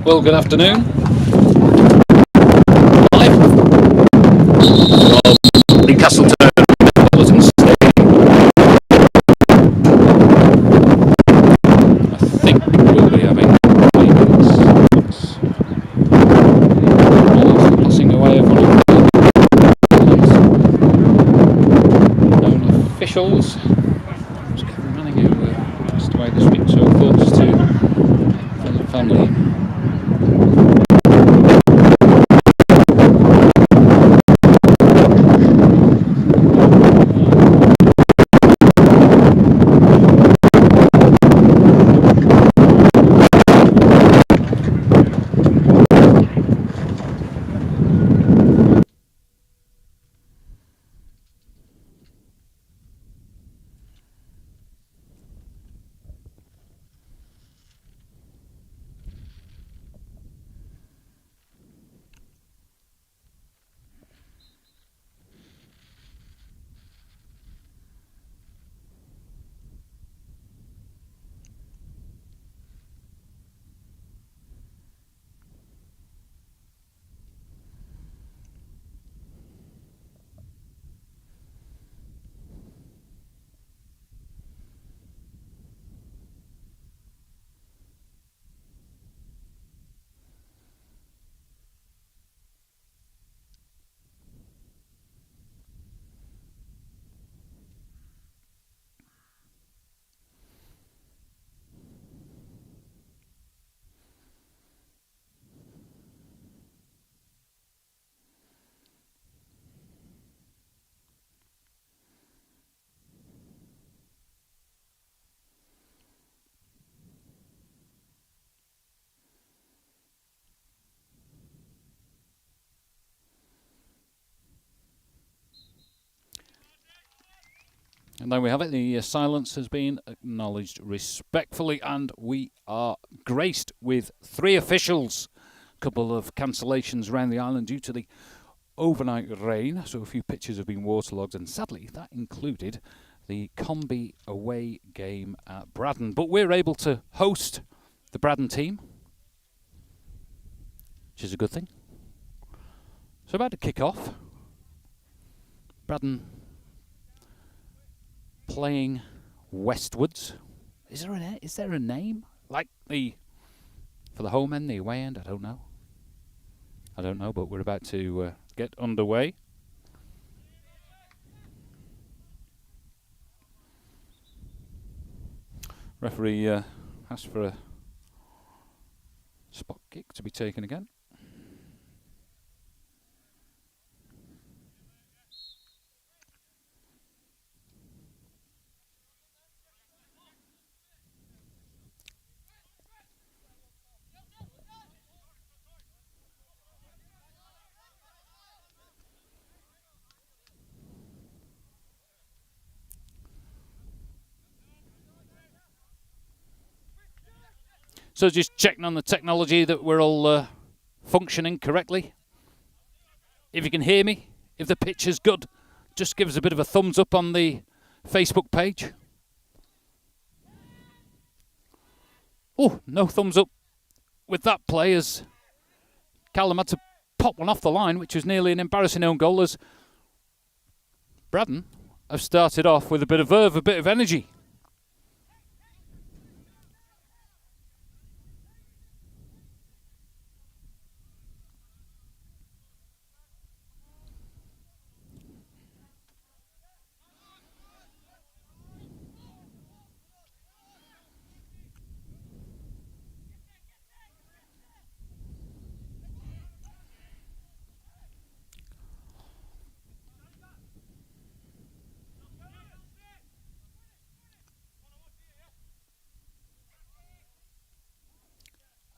Well, good afternoon. Live from the Castletown Metropolitan Stadium. I think we'll be having passing away of one of the known officials. It's Kevin Manning who passed away this week, so thoughts to the family. And there we have it, the silence has been acknowledged respectfully, and we are graced with 3 officials. A couple of cancellations around the island due to the overnight rain, so a few pitches have been waterlogged, and sadly that included the Combi away game at Braddan. But we're able to host the Braddan team, which is a good thing. So about to kick off, Braddan playing westwards. Is there a name? Like for the home end, the away end? I don't know, but we're about to get underway. Referee asked for a spot kick to be taken again. So just checking on the technology that we're all functioning correctly. If you can hear me, if the pitch is good, just give us a bit of a thumbs up on the Facebook page. Oh, no thumbs up with that play as Callum had to pop one off the line, which was nearly an embarrassing own goal, as Braddan have started off with a bit of verve, a bit of energy.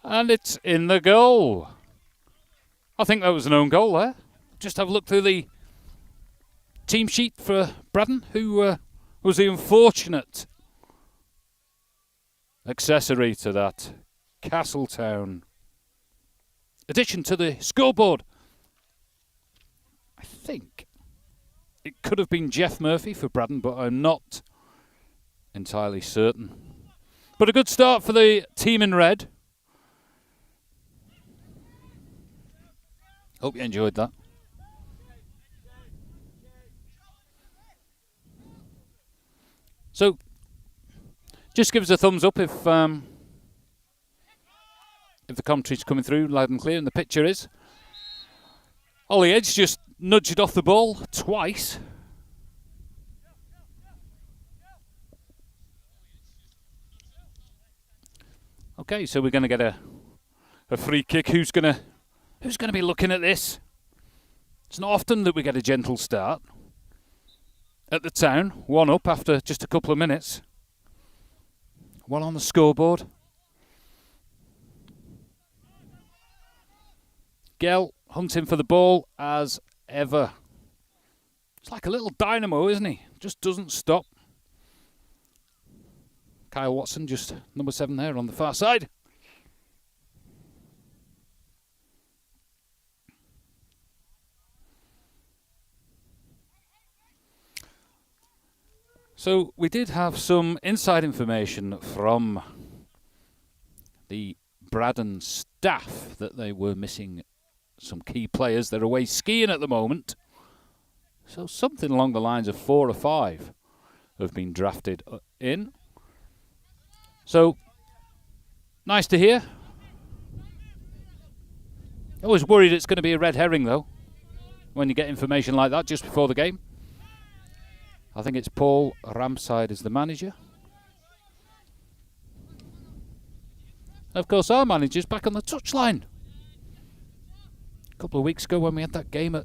And it's in the goal. I think that was an own goal there. Just have a look through the team sheet for Braddan, who was the unfortunate accessory to that Castletown addition to the scoreboard. I think it could have been Jeff Murphy for Braddan, but I'm not entirely certain. But a good start for the team in red. Hope you enjoyed that. So, just give us a thumbs up if the commentary's coming through loud and clear, and the picture is. Ollie Edge just nudged off the ball twice. Okay, so we're going to get a free kick. Who's going to be looking at this? It's not often that we get a gentle start at the Town. 1 up after just a couple of minutes. 1 on the scoreboard. Gell hunting for the ball as ever. It's like a little dynamo, isn't he? Just doesn't stop. Kyle Watson, just number 7 there on the far side. So we did have some inside information from the Braddan staff that they were missing some key players. They're away skiing at the moment. So something along the lines of 4 or 5 have been drafted in. So, nice to hear. Always worried it's going to be a red herring, though, when you get information like that just before the game. I think it's Paul Ramside as the manager. And of course, our manager's back on the touchline. A couple of weeks ago when we had that game at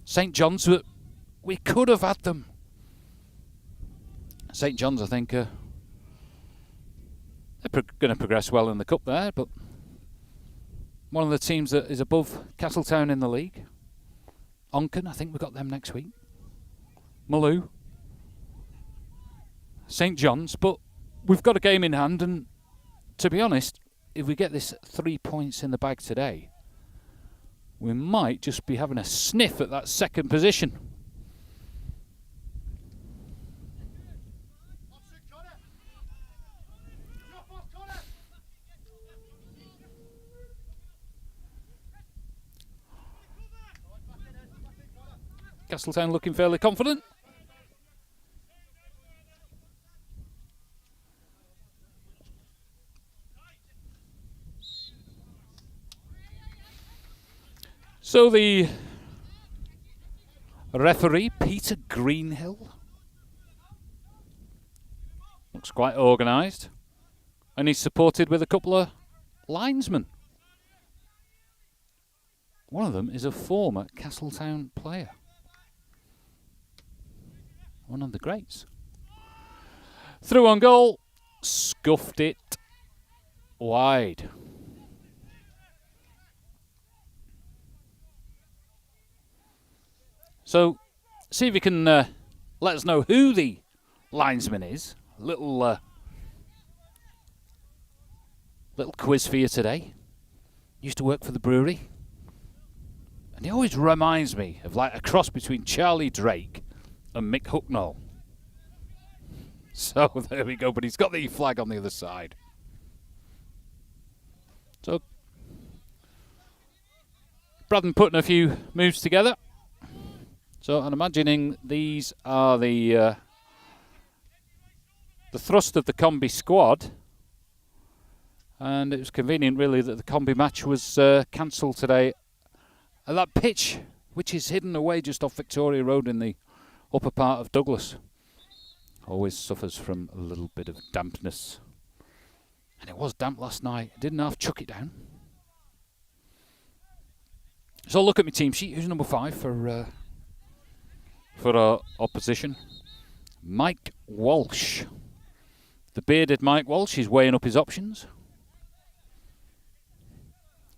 St John's, we could have had them. St John's, I think, they're going to progress well in the cup there, but one of the teams that is above Castletown in the league. Onken, I think we've got them next week. Maloo. St John's, but we've got a game in hand, and to be honest, if we get this 3 points in the bag today, we might just be having a sniff at that second position. Castletown looking fairly confident. So the referee, Peter Greenhill, looks quite organised, and he's supported with a couple of linesmen. One of them is a former Castletown player. One of the greats. Through on goal, scuffed it wide. So, see if you can let us know who the linesman is. A little quiz for you today. Used to work for the brewery. And he always reminds me of like a cross between Charlie Drake and Mick Hucknall. So, there we go. But he's got the flag on the other side. So, Braddan putting a few moves together. So I'm imagining these are the thrust of the combi squad, and it was convenient really that the combi match was cancelled today at that pitch, which is hidden away just off Victoria Road in the upper part of Douglas. Always suffers from a little bit of dampness, and it was damp last night. I didn't half chuck it down. So look at my team sheet. Who's number 5 for our opposition? Mike Walsh. The bearded Mike Walsh. He's weighing up his options.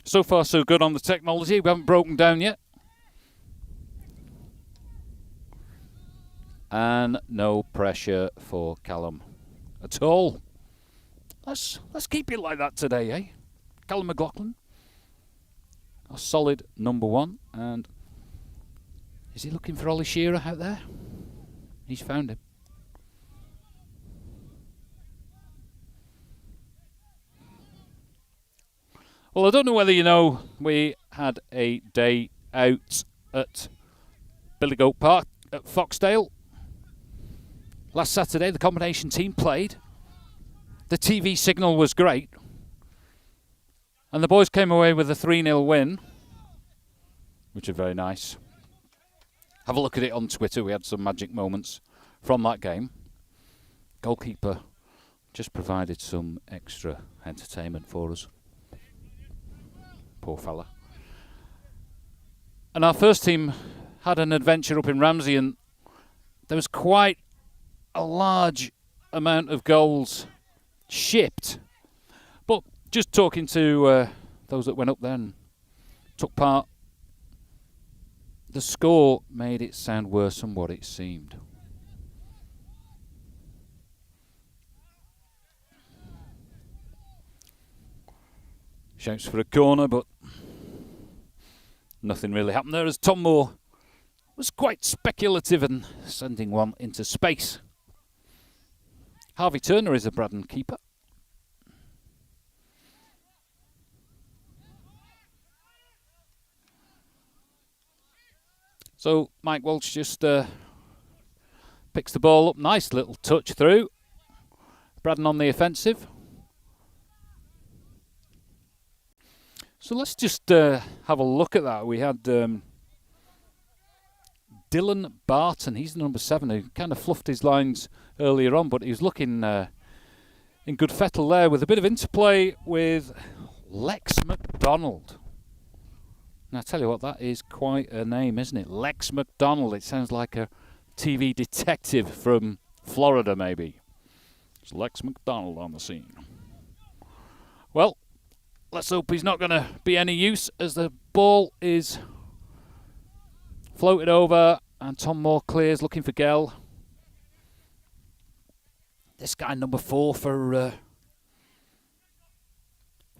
So far so good on the technology. We haven't broken down yet. And no pressure for Callum at all. Let's keep it like that today, eh? Callum McLaughlin, a solid number 1. And is he looking for Ollie Shearer out there? He's found him. Well, I don't know whether you know, we had a day out at Billygoat Park at Foxdale. Last Saturday, the combination team played. The TV signal was great. And the boys came away with a 3-0 win, which is very nice. Have a look at it on Twitter. We had some magic moments from that game. Goalkeeper just provided some extra entertainment for us. Poor fella. And our first team had an adventure up in Ramsey, and there was quite a large amount of goals shipped. But just talking to those that went up there and took part, the score made it sound worse than what it seemed. Shouts for a corner, but nothing really happened there as Tom Moore was quite speculative and sending one into space. Harvey Turner is a Braddan keeper. So Mike Walsh just picks the ball up. Nice little touch through. Braddan on the offensive. So let's just have a look at that. We had Dylan Barton. He's the number 7 who kind of fluffed his lines earlier on, but he was looking in good fettle there with a bit of interplay with Lex McDonald. Now, I tell you what, that is quite a name, isn't it? Lex McDonald. It sounds like a TV detective from Florida, maybe. It's Lex McDonald on the scene. Well, let's hope he's not going to be any use as the ball is floated over and Tom Moore clears, looking for Gell. This guy, number 4 for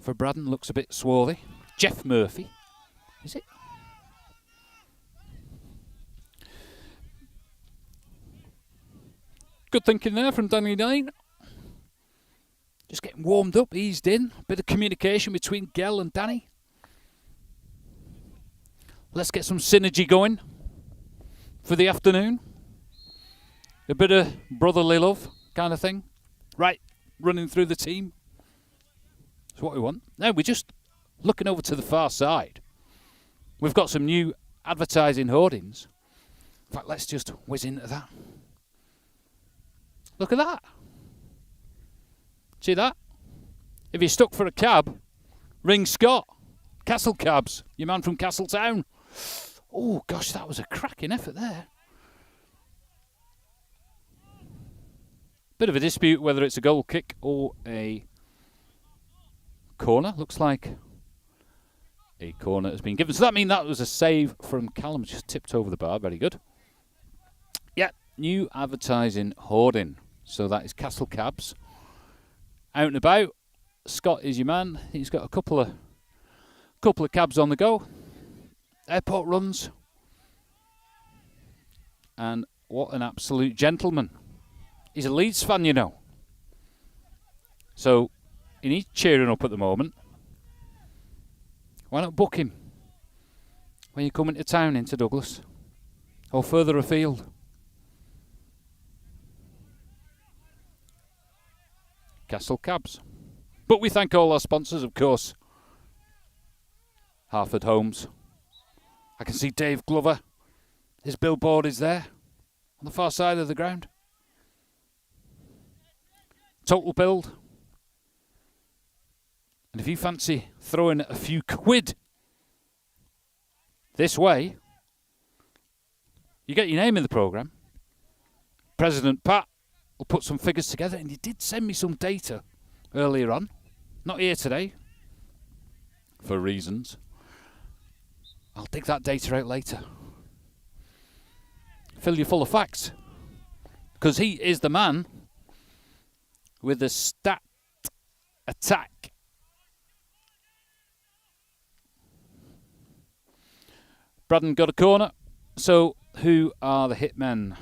Braddan, looks a bit swarthy. Jeff Murphy. Is it? Good thinking there from Danny Dane. Just getting warmed up, eased in. Bit of communication between Gell and Danny. Let's get some synergy going for the afternoon. A bit of brotherly love kind of thing. Right, running through the team. That's what we want. Now we're just looking over to the far side. We've got some new advertising hoardings. In fact, let's just whiz into that. Look at that. See that? If you're stuck for a cab, ring Scott. Castle Cabs, your man from Castletown. Oh, gosh, that was a cracking effort there. Bit of a dispute whether it's a goal kick or a corner. Looks like a corner has been given. So that means that was a save from Callum. Just tipped over the bar. Very good. Yeah, new advertising hoarding. So that is Castle Cabs. Out and about. Scott is your man. He's got a couple of cabs on the go. Airport runs. And what an absolute gentleman. He's a Leeds fan, you know. So he needs cheering up at the moment. Why not book him when you come into town, into Douglas, or further afield? Castle Cabs. But we thank all our sponsors, of course. Harford Homes. I can see Dave Glover. His billboard is there on the far side of the ground. Total Build. And if you fancy throwing a few quid this way, you get your name in the programme. President Pat will put some figures together, and he did send me some data earlier on. Not here today, for reasons. I'll dig that data out later. Fill you full of facts. Because he is the man with the stat attack. Braddan got a corner. So who are the hitmen?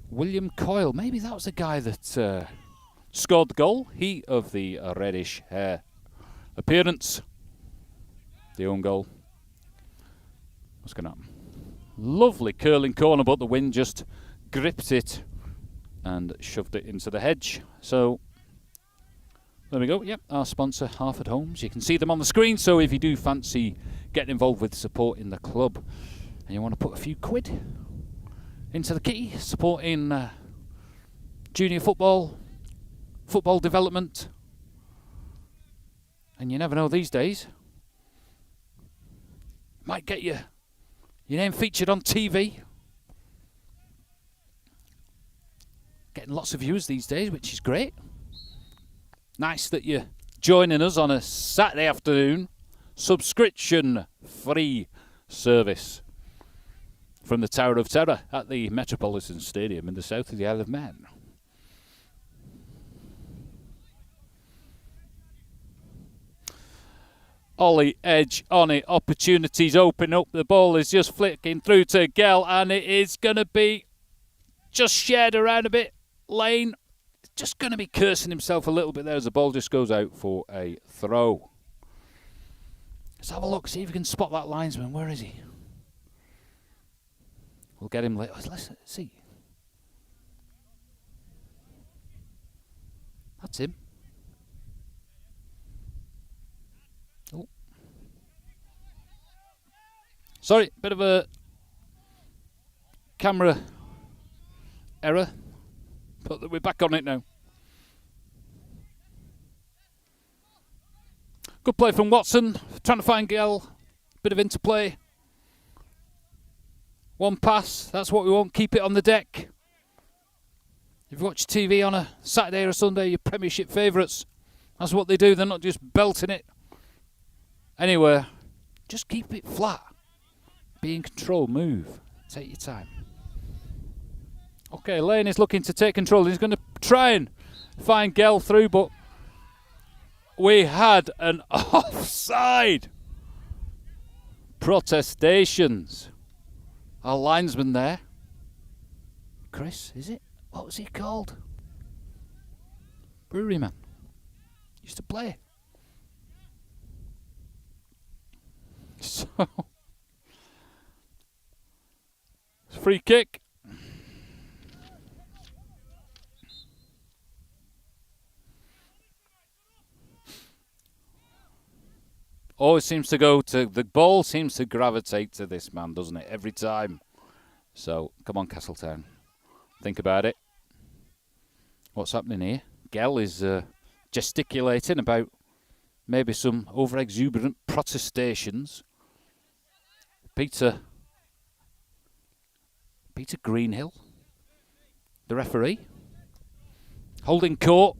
William Coyle. Maybe that was the guy that scored the goal. He of the reddish hair appearance. The own goal. What's going to happen? Lovely curling corner, but the wind just gripped it and shoved it into the hedge. So there we go. Yep, our sponsor, Harford Homes. You can see them on the screen. So if you do fancy getting involved with supporting the club and you want to put a few quid into the kitty, supporting junior football, football development, and you never know these days, might get your name featured on TV. Getting lots of viewers these days, which is great. Nice that you're joining us on a Saturday afternoon subscription-free service from the Tower of Terror at the Metropolitan Stadium in the south of the Isle of Man. Ollie, edge on it, opportunities open up, the ball is just flicking through to Gell, and it is going to be just shared around a bit. Lane just going to be cursing himself a little bit there as the ball just goes out for a throw. Let's have a look, see if we can spot that linesman. Where is he? We'll get him later. Let's see. That's him. Oh. Sorry, bit of a camera error, but we're back on it now. Good play from Watson, trying to find Gell. Bit of interplay. One pass, that's what we want. Keep it on the deck. If you watch TV on a Saturday or a Sunday, your Premiership favourites, that's what they do. They're not just belting it anywhere. Just keep it flat. Be in control, move. Take your time. Okay, Lane is looking to take control. He's going to try and find Gell through, but we had an offside. Protestations. Our linesman there. Chris, is it? What was he called? Brewery man. Used to play. So, free kick. Always seems to go to, the ball seems to gravitate to this man, doesn't it? Every time. So, come on, Castletown. Think about it. What's happening here? Gell is gesticulating about maybe some over-exuberant protestations. Peter Greenhill, the referee, holding court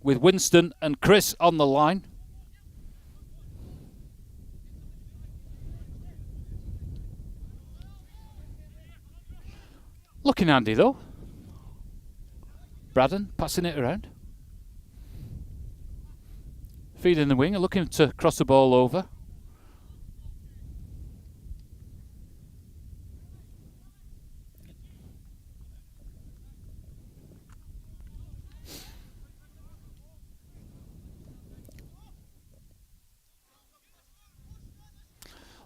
with Winston and Chris on the line. Looking handy though. Braddan passing it around. Feeding the winger, looking to cross the ball over.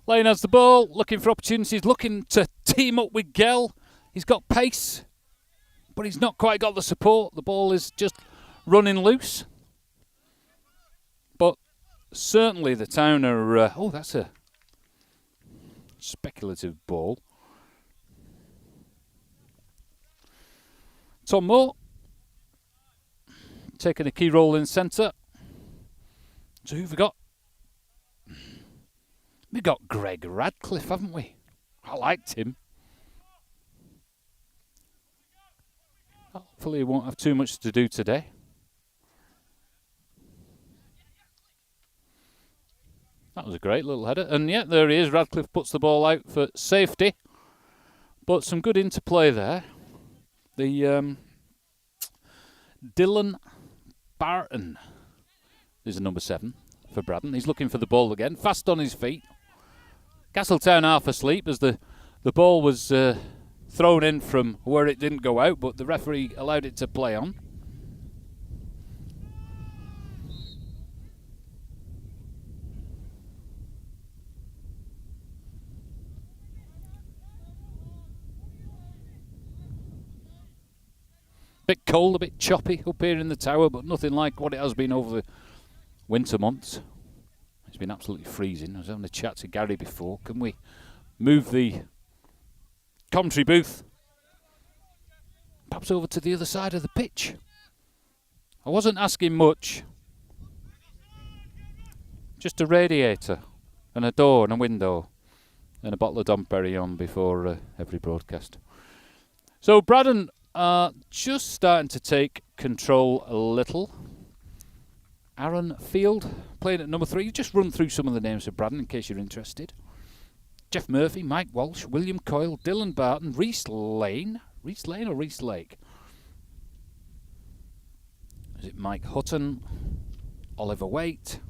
Lane has the ball, looking for opportunities, looking to team up with Gell. He's got pace, but he's not quite got the support. The ball is just running loose. But certainly the Town are... oh, that's a speculative ball. Tom Moore taking a key role in centre. So who've we got? We've got Greg Radcliffe, haven't we? I liked him. Hopefully he won't have too much to do today. That was a great little header. And yeah, there he is. Radcliffe puts the ball out for safety. But some good interplay there. The Dylan Barton is the number 7 for Braddan. He's looking for the ball again. Fast on his feet. Castletown half asleep as the ball was thrown in from where it didn't go out, but the referee allowed it to play on. bit cold, a bit choppy up here in the tower, but nothing like what it has been over the winter months. It's been absolutely freezing. I was having a chat to Gary before. Can we move the commentary booth perhaps over to the other side of the pitch? I wasn't asking much. Just a radiator and a door and a window and a bottle of Dom Perignon before every broadcast. So Braddan are just starting to take control a little. Aaron Field playing at number 3. Just run through some of the names of Braddan in case you're interested. Jeff Murphy, Mike Walsh, William Coyle, Dylan Barton, Reese Lane. Reese Lane or Reese Lake? Is it Mike Hutton, Oliver Waite,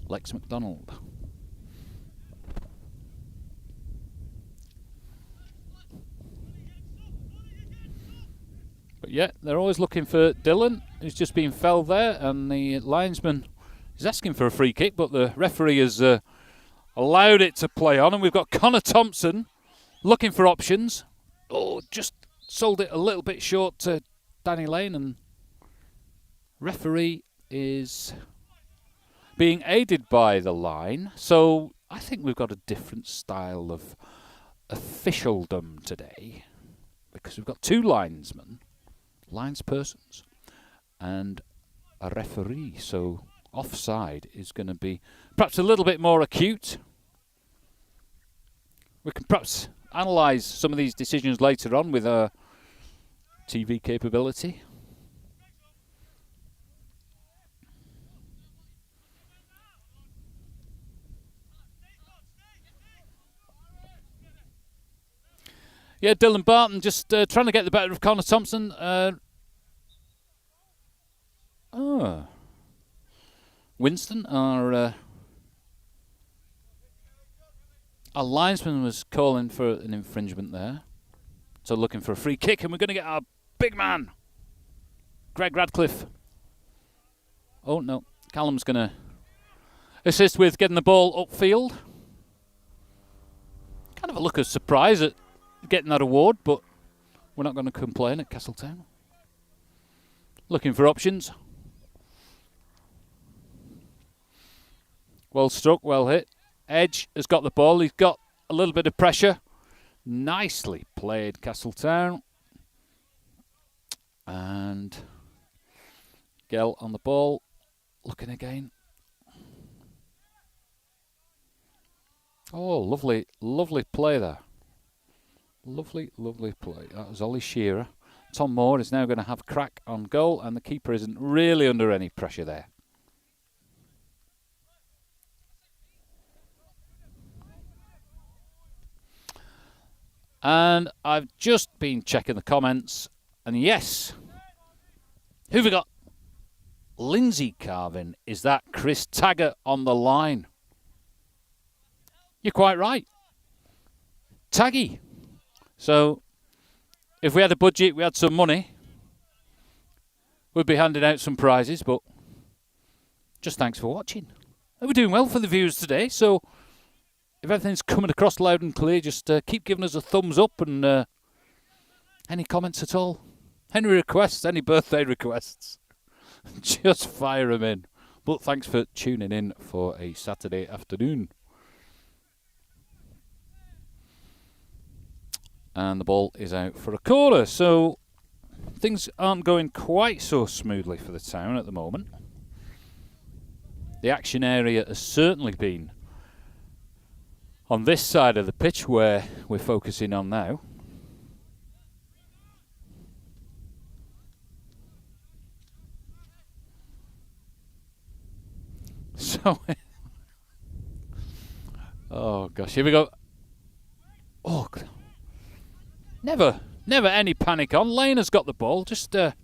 Lex McDonald? But yeah, they're always looking for Dylan, who's just been felled there, and the linesman is asking for a free kick, but the referee has allowed it to play on, and we've got Connor Thompson looking for options. Oh, just sold it a little bit short to Danny Lane, and referee is being aided by the line. So I think we've got a different style of officialdom today, because we've got 2 linesmen, linespersons, and a referee. So offside is going to be perhaps a little bit more acute. We can perhaps analyse some of these decisions later on with our TV capability. Yeah, Dylan Barton just trying to get the better of Connor Thompson. Winston, our linesman, was calling for an infringement there. So looking for a free kick, and we're going to get our big man, Greg Radcliffe. Oh, no. Callum's going to assist with getting the ball upfield. Kind of a look of surprise at getting that award, but we're not going to complain at Castletown. Looking for options. Well struck, well hit. Edge has got the ball. He's got a little bit of pressure. Nicely played, Castletown. And Gell on the ball. Looking again. Oh, lovely, lovely play there. Lovely, lovely play. That was Ollie Shearer. Tom Moore is now going to have crack on goal, and the keeper isn't really under any pressure there. And I've just been checking the comments, and yes, who've we got? Lindsay Carvin. Is that Chris Taggart on the line? You're quite right. Taggy. So, if we had a budget, we had some money, we'd be handing out some prizes, but just thanks for watching. And we're doing well for the viewers today, so if everything's coming across loud and clear, just keep giving us a thumbs up, and any comments at all, any requests, any birthday requests, just fire them in. But thanks for tuning in for a Saturday afternoon. And the ball is out for a corner. So things aren't going quite so smoothly for the town at the moment. The action area has certainly been on this side of the pitch where we're focusing on now. So, oh gosh, here we go. Oh, never any panic on. Lane has got the ball, just a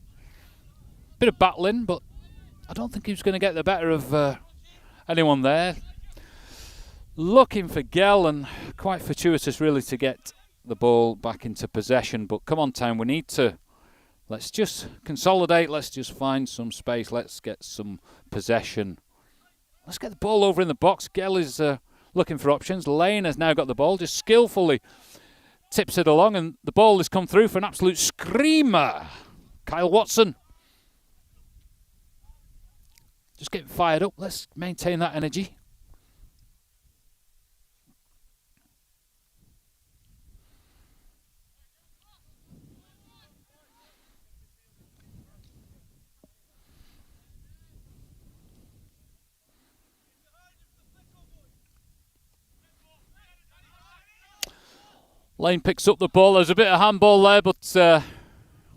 bit of battling, but I don't think he was going to get the better of anyone there. Looking for Gell, and quite fortuitous really to get the ball back into possession. But come on, town, we need to, let's just consolidate, let's just find some space, let's get some possession. Let's get the ball over in the box. Gell is looking for options. Lane has now got the ball, just skillfully tips it along, and the ball has come through for an absolute screamer. Kyle Watson. Just getting fired up. Let's maintain that energy. Lane picks up the ball. There's a bit of handball there, but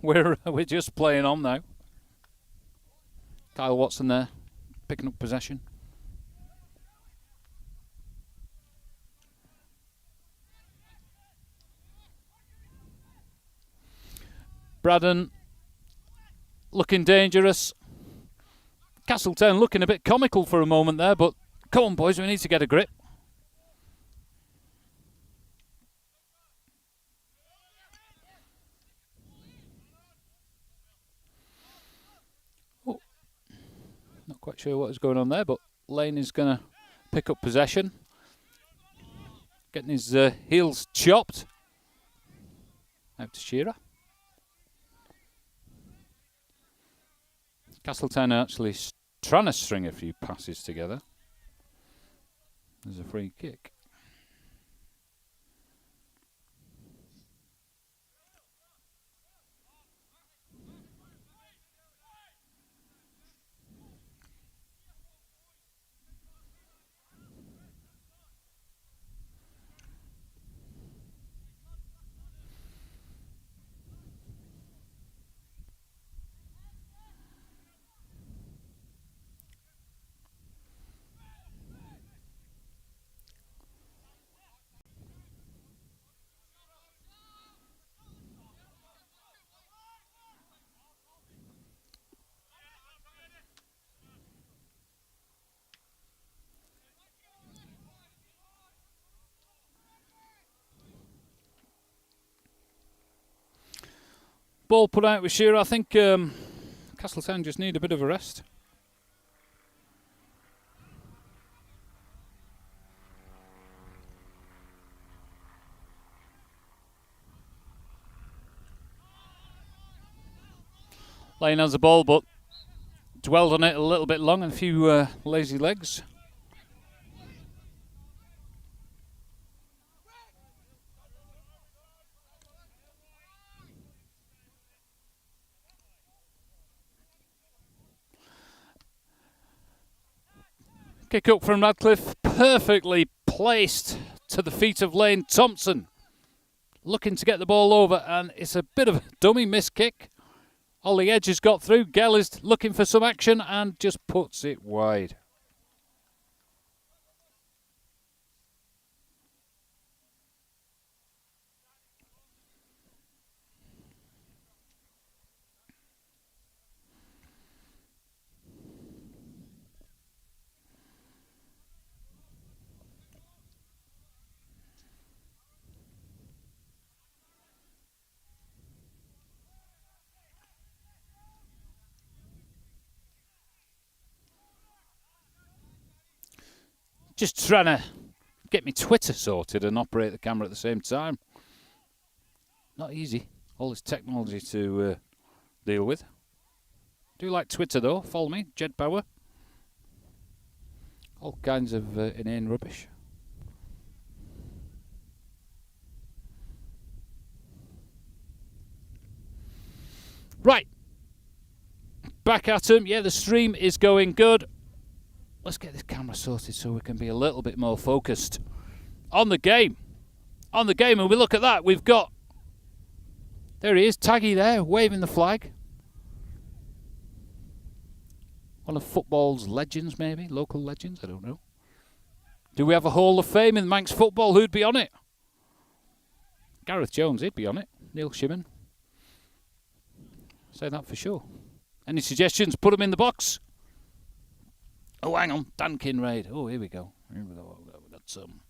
we're just playing on now. Kyle Watson there, picking up possession. Braddan looking dangerous. Castletown looking a bit comical for a moment there, but come on, boys, we need to get a grip. Not quite sure what is going on there, but Lane is going to pick up possession. Getting his heels chopped. Out to Shearer. Castletown are actually trying to string a few passes together. There's a free kick. Ball put out with Shearer. I think Castletown just need a bit of a rest. Lane has the ball, but dwelled on it a little bit long and a few lazy legs. Kick up from Radcliffe, perfectly placed to the feet of Lane Thompson. Looking to get the ball over, and it's a bit of a dummy miss kick. Ollie Edge has got through. Gell is looking for some action and just puts it wide. Just trying to get me Twitter sorted and operate the camera at the same time. Not easy. All this technology to deal with. Do like Twitter though. Follow me, Jed Bauer. All kinds of inane rubbish. Right. Back at him. Yeah, the stream is going good. Let's get this camera sorted so we can be a little bit more focused on the game. On the game, and we look at that. We've got... There he is, Taggy there, waving the flag. One of football's legends, maybe? Local legends? I don't know. Do we have a Hall of Fame in Manx football? Who'd be on it? Gareth Jones, he'd be on it. Neil Shimon. Say that for sure. Any suggestions? Put them in the box. Oh, hang on. Dan Kinraid. Oh, here we go. Here we go. We've got some.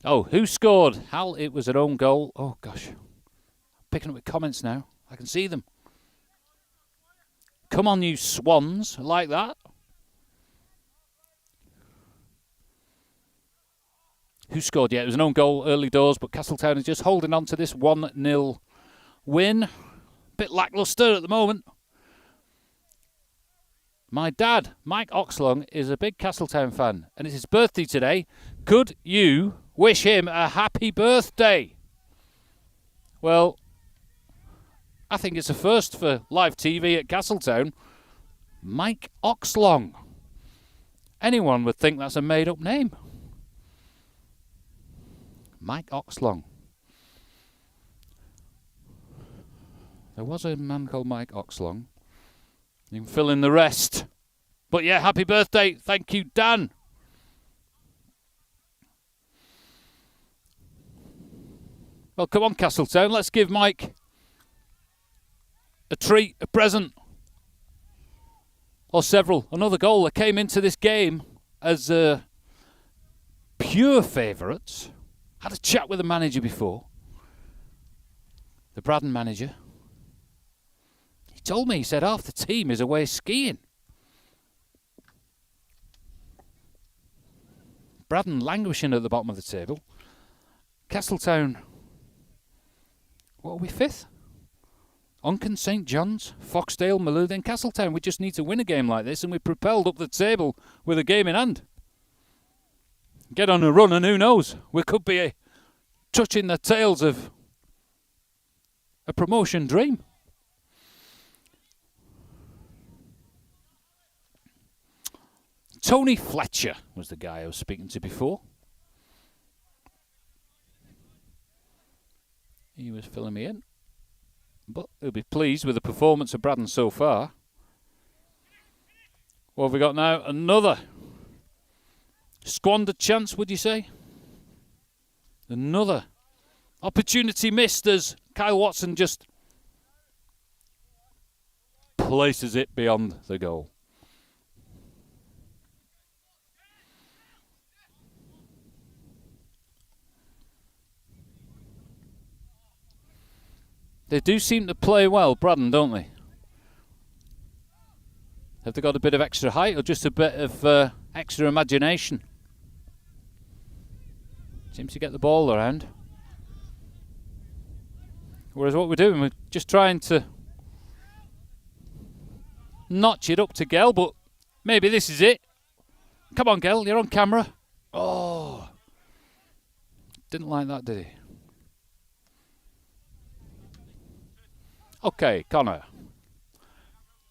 Oh, who scored? Hal, it was an own goal. Oh, gosh. Picking up with comments now. I can see them. Come on, you swans. Like that. who scored yet. It was an own goal early doors, but Castletown is just holding on to this 1-0 win. Bit lacklustre at the moment. My dad, Mike Oxlong, is a big Castletown fan, and it's his birthday today. Could you wish him a happy birthday? Well, I think it's a first for live TV at Castletown. Mike Oxlong. Anyone would think that's a made-up name. Mike Oxlong. There was a man called Mike Oxlong. You can fill in the rest. But yeah, happy birthday. Thank you, Dan. Well, come on, Castletown. Let's give Mike a treat, a present. Or several. Another goal that came into this game as pure favourites. Had a chat with the manager before. The Braddan manager. He told me, he said half the team is away skiing. Braddan languishing at the bottom of the table. Castletown, what are we, 5th? Uncan, St John's, Foxdale, Maloo, then Castletown. We just need to win a game like this and we're propelled up the table with a game in hand. Get on a run and who knows, we could be touching the tails of a promotion dream. Tony Fletcher was the guy I was speaking to before. He was filling me in. But he'll be pleased with the performance of Braddan so far. What have we got now? Another squandered chance, would you say? Another opportunity missed as Kyle Watson just places it beyond the goal. They do seem to play well, Braddan, don't they? Have they got a bit of extra height or just a bit of extra imagination? Seems to get the ball around. Whereas what we're doing, we're just trying to notch it up to Gell, but maybe this is it. Come on, Gell, you're on camera. Oh, didn't like that, did he? Okay, Connor.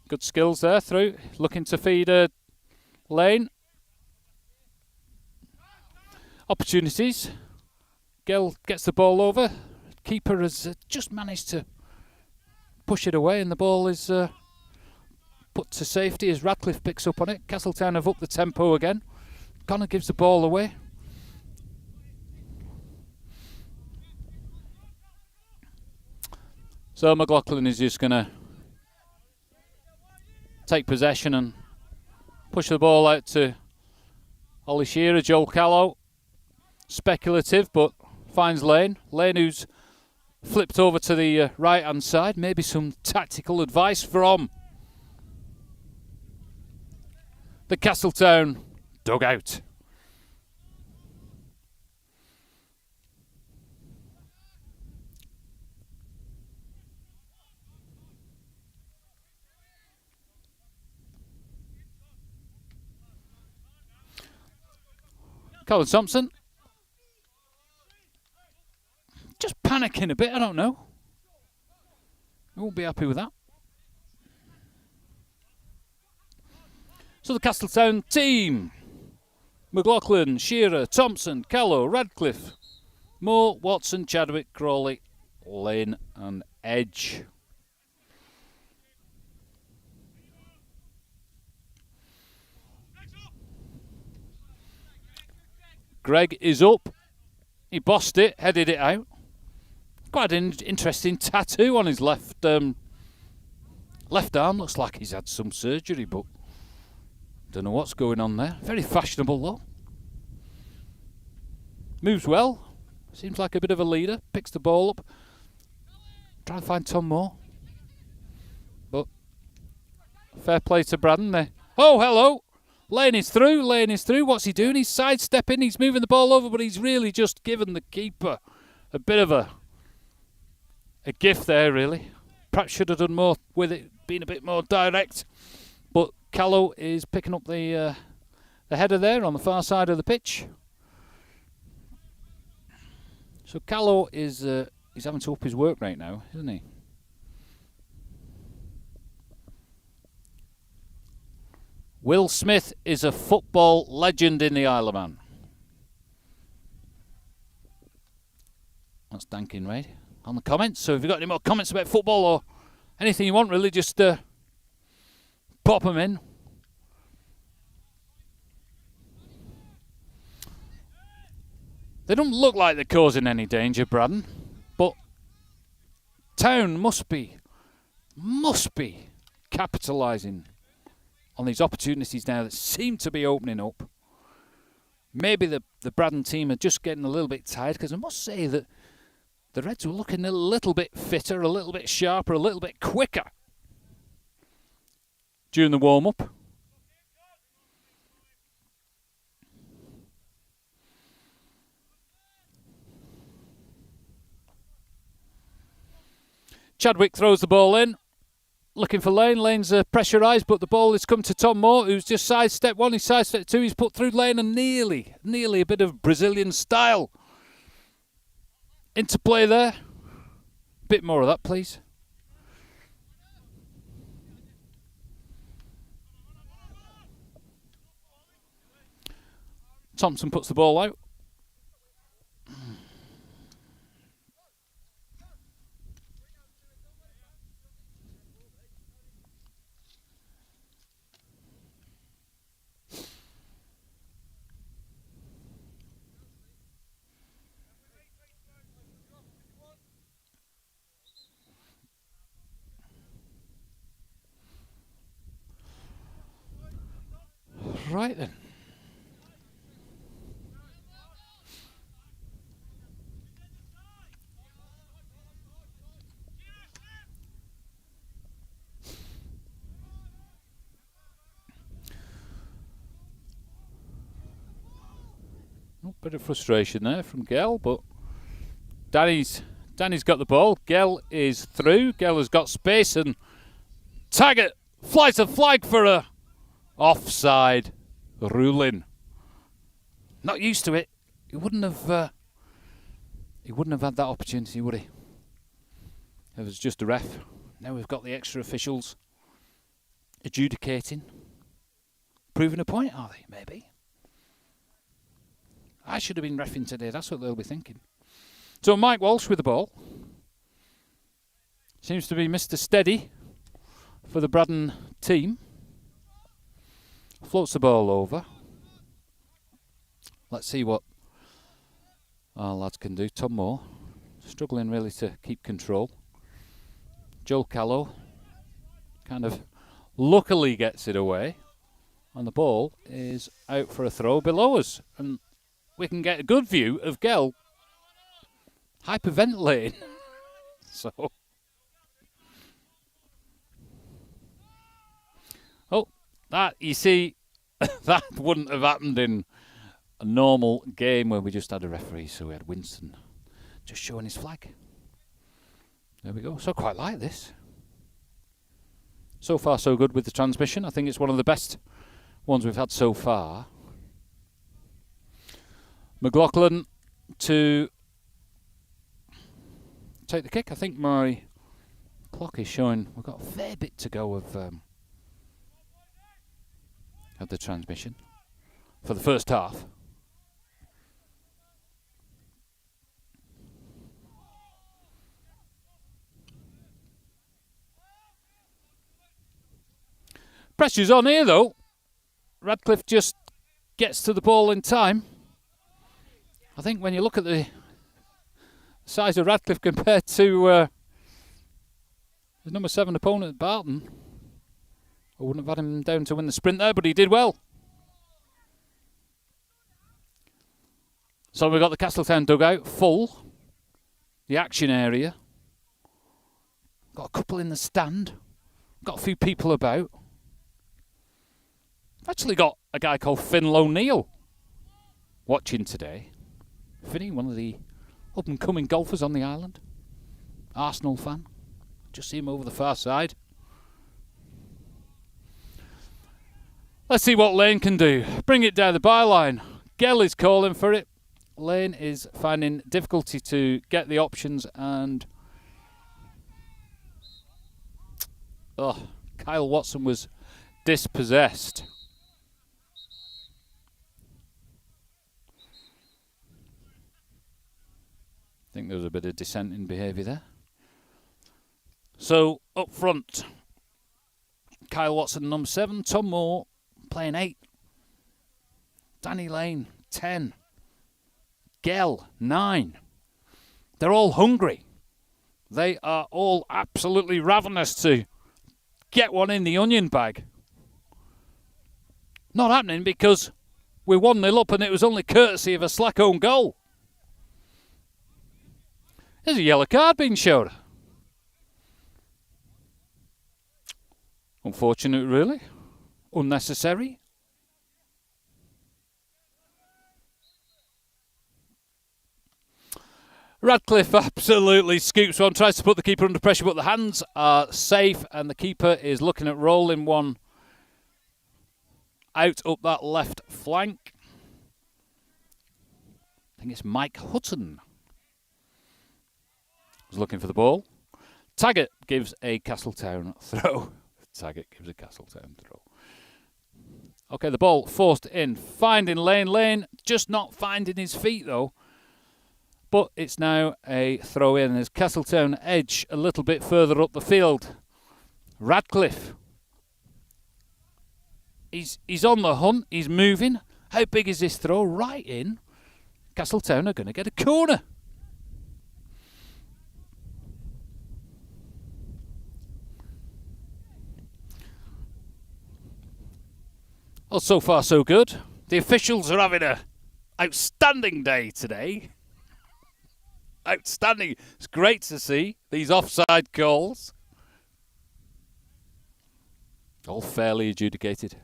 Good skills there through. Looking to feed a lane. Opportunities. Gell gets the ball over. Keeper has just managed to push it away and the ball is put to safety as Radcliffe picks up on it. Castletown have upped the tempo again. Connor gives the ball away. So McLaughlin is just going to take possession and push the ball out to Ollie Shearer, Joel Callow. Speculative, but finds Lane. Lane who's flipped over to the right-hand side. Maybe some tactical advice from the Castletown dugout. Colin Thompson. Just panicking a bit, I don't know. I won't be happy with that. So the Castletown team. McLaughlin, Shearer, Thompson, Callow, Radcliffe, Moore, Watson, Chadwick, Crawley, Lane and Edge. Greg is up. He bossed it, headed it out. Quite an interesting tattoo on his left arm. Looks like he's had some surgery, but don't know what's going on there. Very fashionable though. Moves well. Seems like a bit of a leader. Picks the ball up. Trying to find Tom Moore. But fair play to Braddan there. Oh, hello. Lane is through. What's he doing? He's sidestepping. He's moving the ball over, but he's really just given the keeper a bit of a gift there, really. Perhaps should have done more with it, been a bit more direct. But Callow is picking up the header there on the far side of the pitch. So Callow is he's having to up his work rate now, isn't he? Will Smith is a football legend in the Isle of Man. That's Dankin Raid on the comments. So if you've got any more comments about football or anything you want, really, just pop them in. They don't look like they're causing any danger, Braddan, but Town must be capitalising on these opportunities now that seem to be opening up. Maybe the Braddan team are just getting a little bit tired, because I must say that the Reds were looking a little bit fitter, a little bit sharper, a little bit quicker during the warm-up. Chadwick throws the ball in, looking for Lane. Lane's pressurised, but the ball has come to Tom Moore, who's just sidestepped one, he's sidestepped two, he's put through Lane, and nearly a bit of Brazilian style into play there. Bit more of that, please. Thompson puts the ball out. Right then. A bit of frustration there from Gell, but Danny's got the ball. Gell is through. Gell has got space, and Taggart flies a flag for a offside ruling. Not used to it. He wouldn't have had that opportunity, would he? It was just a ref. Now we've got the extra officials adjudicating. Proving a point, are they? Maybe. I should have been reffing today. That's what they'll be thinking. So Mike Walsh with the ball. Seems to be Mr. Steady for the Braddan team. Floats the ball over. Let's see what our lads can do. Tom Moore struggling really to keep control. Joel Callow kind of luckily gets it away, and the ball is out for a throw below us, and we can get a good view of Gell hyperventilating. So, oh, that, you see, that wouldn't have happened in a normal game where we just had a referee. So we had Winston just showing his flag. There we go. So I quite like this. So far so good with the transmission. I think it's one of the best ones we've had so far. McLaughlin to take the kick. I think my clock is showing we've got a fair bit to go of the transmission for the first half. Pressure's on here though. Radcliffe just gets to the ball in time. I think when you look at the size of Radcliffe compared to his number 7 opponent, Barton, I wouldn't have had him down to win the sprint there, but he did well. So we've got the Castletown dugout full. The action area. Got a couple in the stand. Got a few people about. I've actually got a guy called Finn O'Neill watching today. Finny, one of the up-and-coming golfers on the island. Arsenal fan. Just see him over the far side. Let's see what Lane can do. Bring it down the byline. Gell is calling for it. Lane is finding difficulty to get the options, and Kyle Watson was dispossessed. I think there was a bit of dissenting behaviour there. So, up front, Kyle Watson, number 7. Tom Moore, playing 8. Danny Lane, 10. Gell, 9. They're all hungry. They are all absolutely ravenous to get one in the onion bag. Not happening because we're 1-0 up and it was only courtesy of a slack own goal. There's a yellow card being showed. Unfortunate, really. Unnecessary. Radcliffe absolutely scoops one, tries to put the keeper under pressure, but the hands are safe and the keeper is looking at rolling one out up that left flank. I think it's Mike Hutton. Was looking for the ball. Taggart gives a Castletown throw. Taggart gives a Castletown throw. Okay, the ball forced in. Finding Lane. Lane just not finding his feet, though. But it's now a throw in as Castletown edge a little bit further up the field. Radcliffe. He's on the hunt. He's moving. How big is this throw? Right in. Castletown are going to get a corner. Well, so far so good. The officials are having an outstanding day today. Outstanding. It's great to see these offside calls. All fairly adjudicated.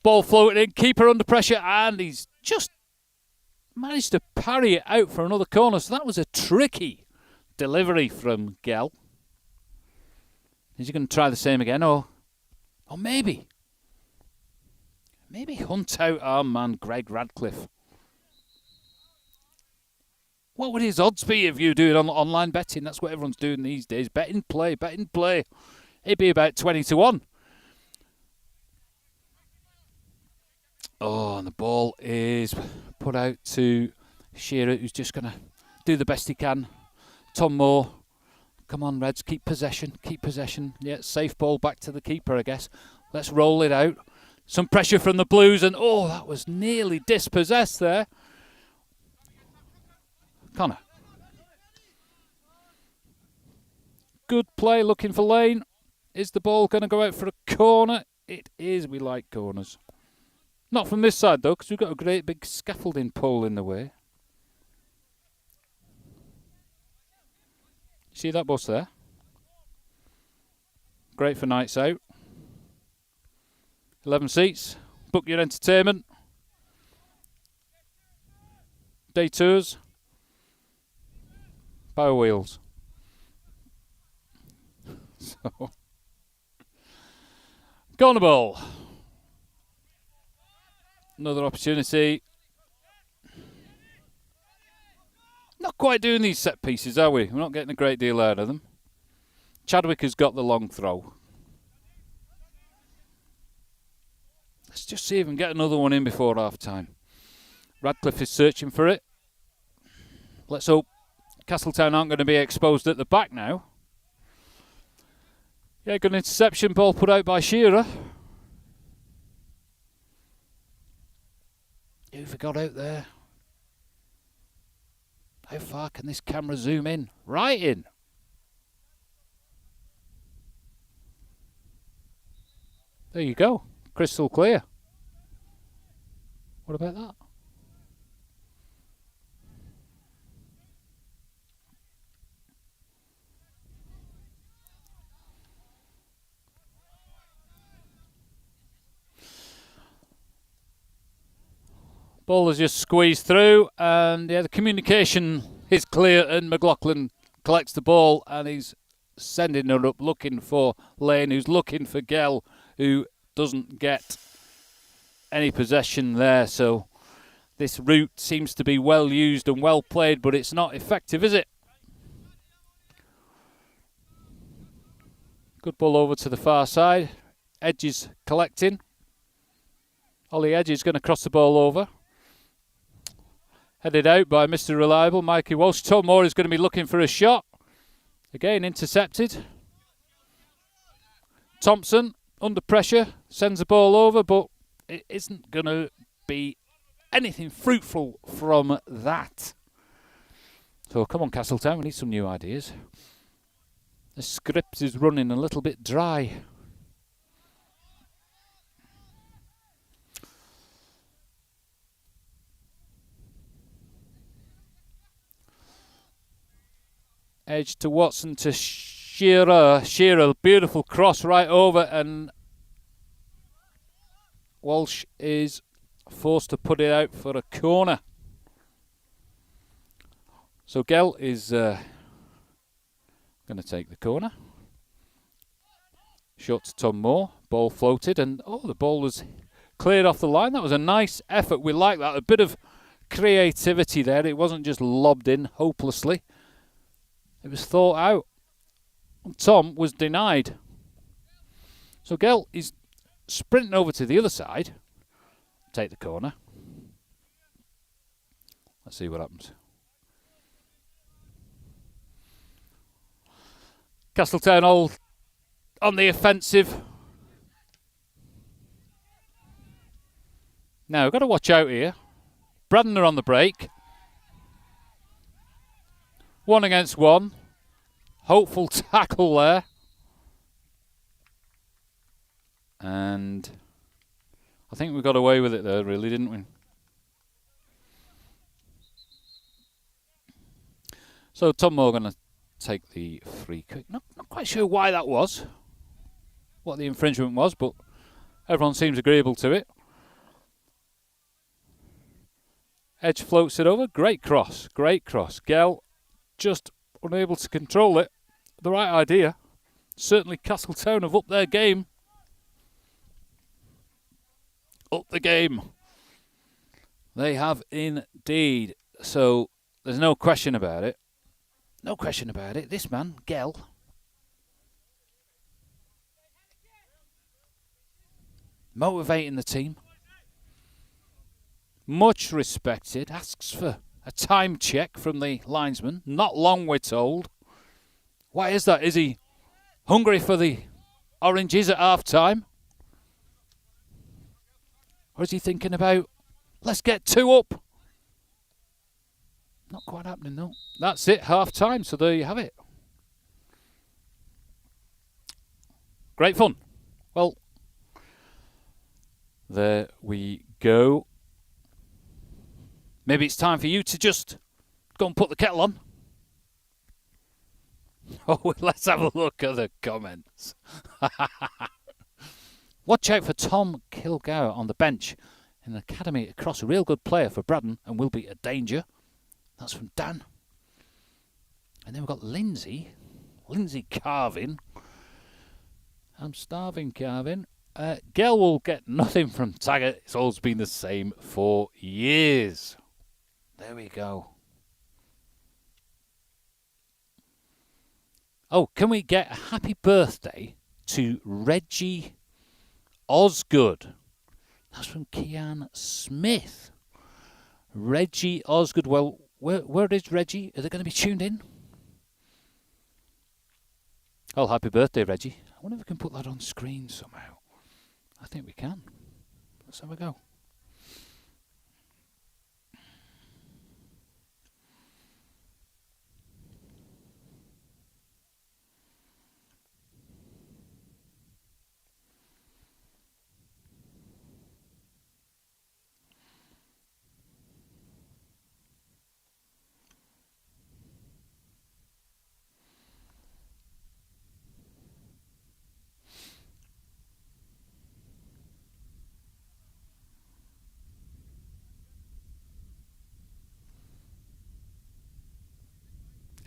Ball floating in, keeper under pressure, and he's just managed to parry it out for another corner. So that was a tricky delivery from Gell. Is he going to try the same again, or maybe hunt out our man Greg Radcliffe? What would his odds be if you do it on online betting? That's what everyone's doing these days. Betting play. It'd be about 20-1. Oh, and the ball is put out to Shearer, who's just going to do the best he can. Tom Moore. Come on, Reds, keep possession. Yeah, safe ball back to the keeper, I guess. Let's roll it out. Some pressure from the Blues, and that was nearly dispossessed there. Connor. Good play, looking for Lane. Is the ball going to go out for a corner? It is. We like corners. Not from this side, though, because we've got a great big scaffolding pole in the way. See that bus there? Great for nights out. 11 seats. Book your entertainment. Day tours. Power wheels. So, corner ball. Another opportunity. Not quite doing these set pieces, are we? We're not getting a great deal out of them. Chadwick has got the long throw. Let's just see if we can get another one in before half time. Radcliffe is searching for it. Let's hope Castletown aren't going to be exposed at the back now. Yeah, good interception, ball put out by Shearer. Who got out there? How far can this camera zoom in? Right in. There you go. Crystal clear. What about that? Ball has just squeezed through, and yeah, the communication is clear, and McLaughlin collects the ball, and he's sending it up, looking for Lane, who's looking for Gell, who doesn't get any possession there. So this route seems to be well used and well played, but it's not effective, is it? Good ball over to the far side. Edge is collecting. Ollie Edge is going to cross the ball over. Headed out by Mr. Reliable, Mikey Walsh. Tom Moore is going to be looking for a shot. Again, intercepted. Thompson, under pressure, sends the ball over, but it isn't going to be anything fruitful from that. So come on, Castletown, we need some new ideas. The script is running a little bit dry. Edge to Watson to Shearer. Shearer, beautiful cross right over, and Walsh is forced to put it out for a corner. So Gell is going to take the corner. Shot to Tom Moore. Ball floated, and the ball was cleared off the line. That was a nice effort. We like that. A bit of creativity there. It wasn't just lobbed in hopelessly. It was thought out. Tom was denied. So Gell is sprinting over to the other side. Take the corner. Let's see what happens. Castletown all on the offensive. Now, we've got to watch out here. Braddan are on the break. 1 against 1. Hopeful tackle there. And I think we got away with it there, really, didn't we? So Tom Moore going to take the free kick. Not quite sure why that was, what the infringement was, but everyone seems agreeable to it. Edge floats it over. Great cross. Great cross. Gell just unable to control it. The right idea. Certainly Castletown have upped their game. Up the game. They have indeed. So there's no question about it. No question about it. This man, Gell, motivating the team. Much respected. Asks for a time check from the linesman. Not long, we're told. Why is that? Is he hungry for the oranges at half time? Or is he thinking about, let's get 2 up? Not quite happening, though. That's it, half time. So there you have it. Great fun. Well, there we go. Maybe it's time for you to just go and put the kettle on. Oh, let's have a look at the comments. Watch out for Tom Kilgour on the bench in the academy across. A real good player for Braddan and will be a danger. That's from Dan. And then we've got Lindsay Carvin. I'm starving, Carvin. Gell will get nothing from Taggart. It's always been the same for years. There we go. Oh, can we get a happy birthday to Reggie Osgood? That's from Kian Smith. Reggie Osgood. Well, where is Reggie? Are they going to be tuned in? Oh, happy birthday, Reggie. I wonder if we can put that on screen somehow. I think we can. Let's have a go.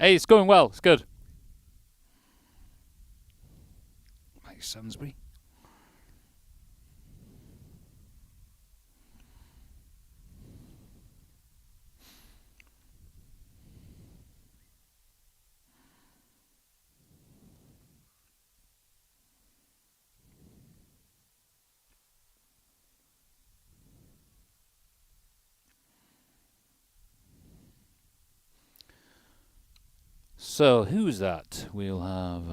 Hey, it's going well. It's good. Mike Sansbury. So, who's that? We'll have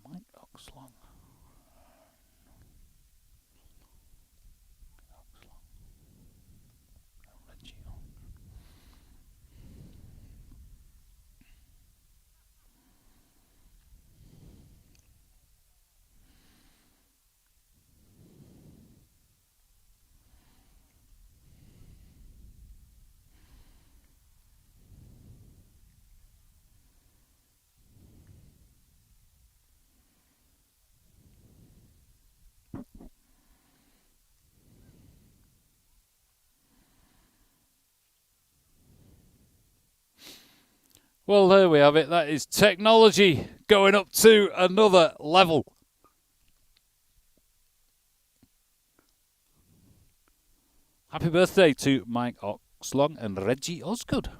Mike Oxlong. Reggie. Well, there we have it. That is technology going up to another level. Happy birthday to Mike Oxlong and Reggie Osgood.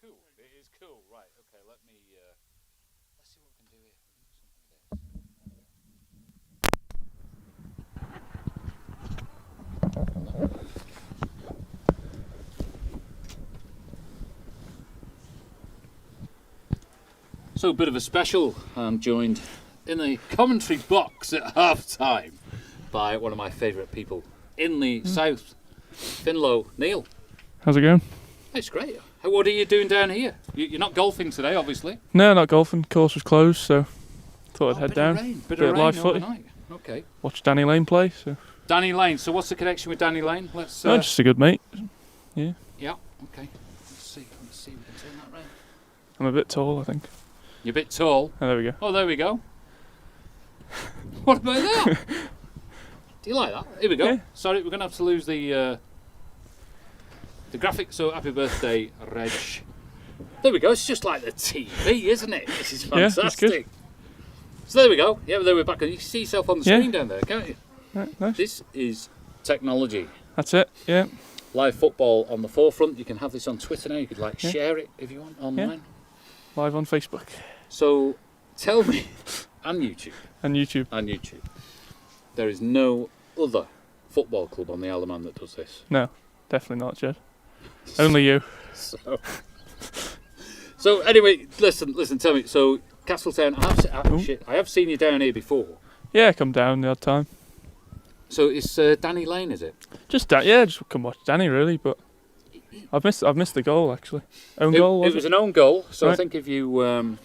Cool. It is cool. Right. Okay. Let's see what we can do here. So, a bit of a special. I'm joined in the commentary box at half time by one of my favourite people in the south, Finlow, Neil. How's it going? It's great. What are you doing down here? You're not golfing today, obviously. No, not golfing. Course was closed, so thought I'd head down. Bit of live rain footy. overnight. Okay. Watch Danny Lane play. So. Danny Lane. So what's the connection with Danny Lane? Let's. Just a good mate. Yeah. Yeah. Okay. Let's see. If we can turn that round. I'm a bit tall, I think. You're a bit tall. Oh, there we go. Oh, there we go. What about that? Do you like that? Here we go. Yeah. Sorry, we're going to have to lose the graphic. So happy birthday, Reg. There we go. It's just like the TV, isn't it? This is fantastic. Yeah, it's good. So there we go. Yeah, there we're back. You can see yourself on the screen down there, can't you? Right, nice. This is technology. That's it. Yeah. Live football on the forefront. You can have this on Twitter now. You could share it if you want online. Yeah. Live on Facebook. So tell me, and YouTube. And YouTube. There is no other football club on the Isle of Man that does this. No, definitely not, Jed. Only you. So anyway, listen. Tell me. So Castletown, I have seen you down here before. Yeah, come down the odd time. So it's Danny Lane, is it? Just come watch Danny really, but I've missed the goal actually. Goal. It was an own goal. So right. I think if you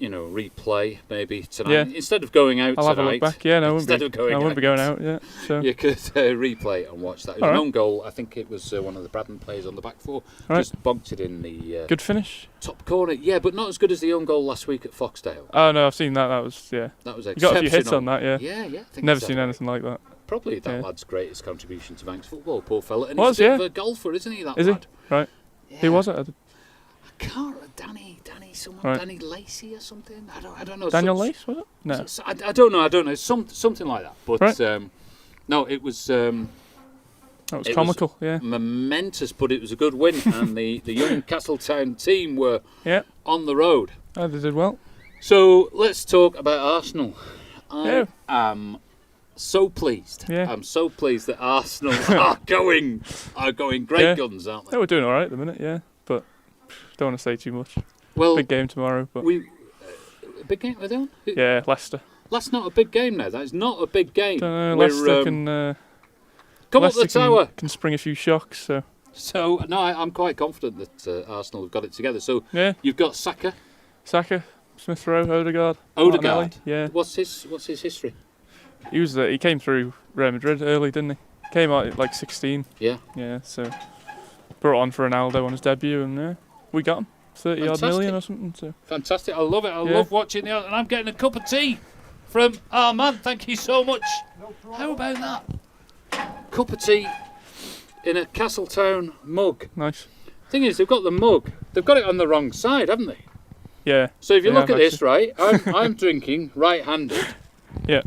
replay maybe tonight instead of going out I'll tonight. have a look back. Yeah, no, I wouldn't be going out. Yeah, so you could replay and watch that. It was an own goal. I think it was one of the Braddan players on the back four. Just bonked it in the good finish. Top corner. Yeah, but not as good as the own goal last week at Foxdale. Oh no, I've seen that. That was exceptional. You got a few hits on that. Yeah. Yeah. I think Never seen anything like that. Probably that lad's greatest contribution to Manx football. Poor fella. And he's a bit of a golfer, isn't he? That is lad? He? Right. Yeah. Who was it? I can't. Danny, someone. Right. Danny Lacey or something. I don't know. Daniel Lace, was it? No. I don't know. Something like that. But no, it was. That was comical. Momentous, but it was a good win, and the young Castletown team were on the road. Oh, they did well. So let's talk about Arsenal. I am so pleased. Yeah. I'm so pleased that Arsenal are going great guns, aren't they? Yeah, we're doing all right at the minute, yeah. But don't want to say too much. Well, big game tomorrow, but a big game we're doing. yeah, Leicester. That's not a big game now. That is not a big game. Don't know, Leicester can come up the tower. Can spring a few shocks. So no, I'm quite confident that Arsenal have got it together. So yeah, you've got Saka, Smith Rowe, Odegaard. Odegaard. Yeah. What's his history? He came through Real Madrid early, didn't he? Came out at like 16. Yeah. Yeah. So brought on for Ronaldo on his debut, and we got him 30 odd million or something. So fantastic. I love it. I love watching the. And I'm getting a cup of tea from our man. Thank you so much. No, how about that? Cup of tea in a Castletown mug. Nice. Thing is, they've got the mug. They've got it on the wrong side, haven't they? Yeah. So if you look at this, right, I'm drinking right-handed. Yeah.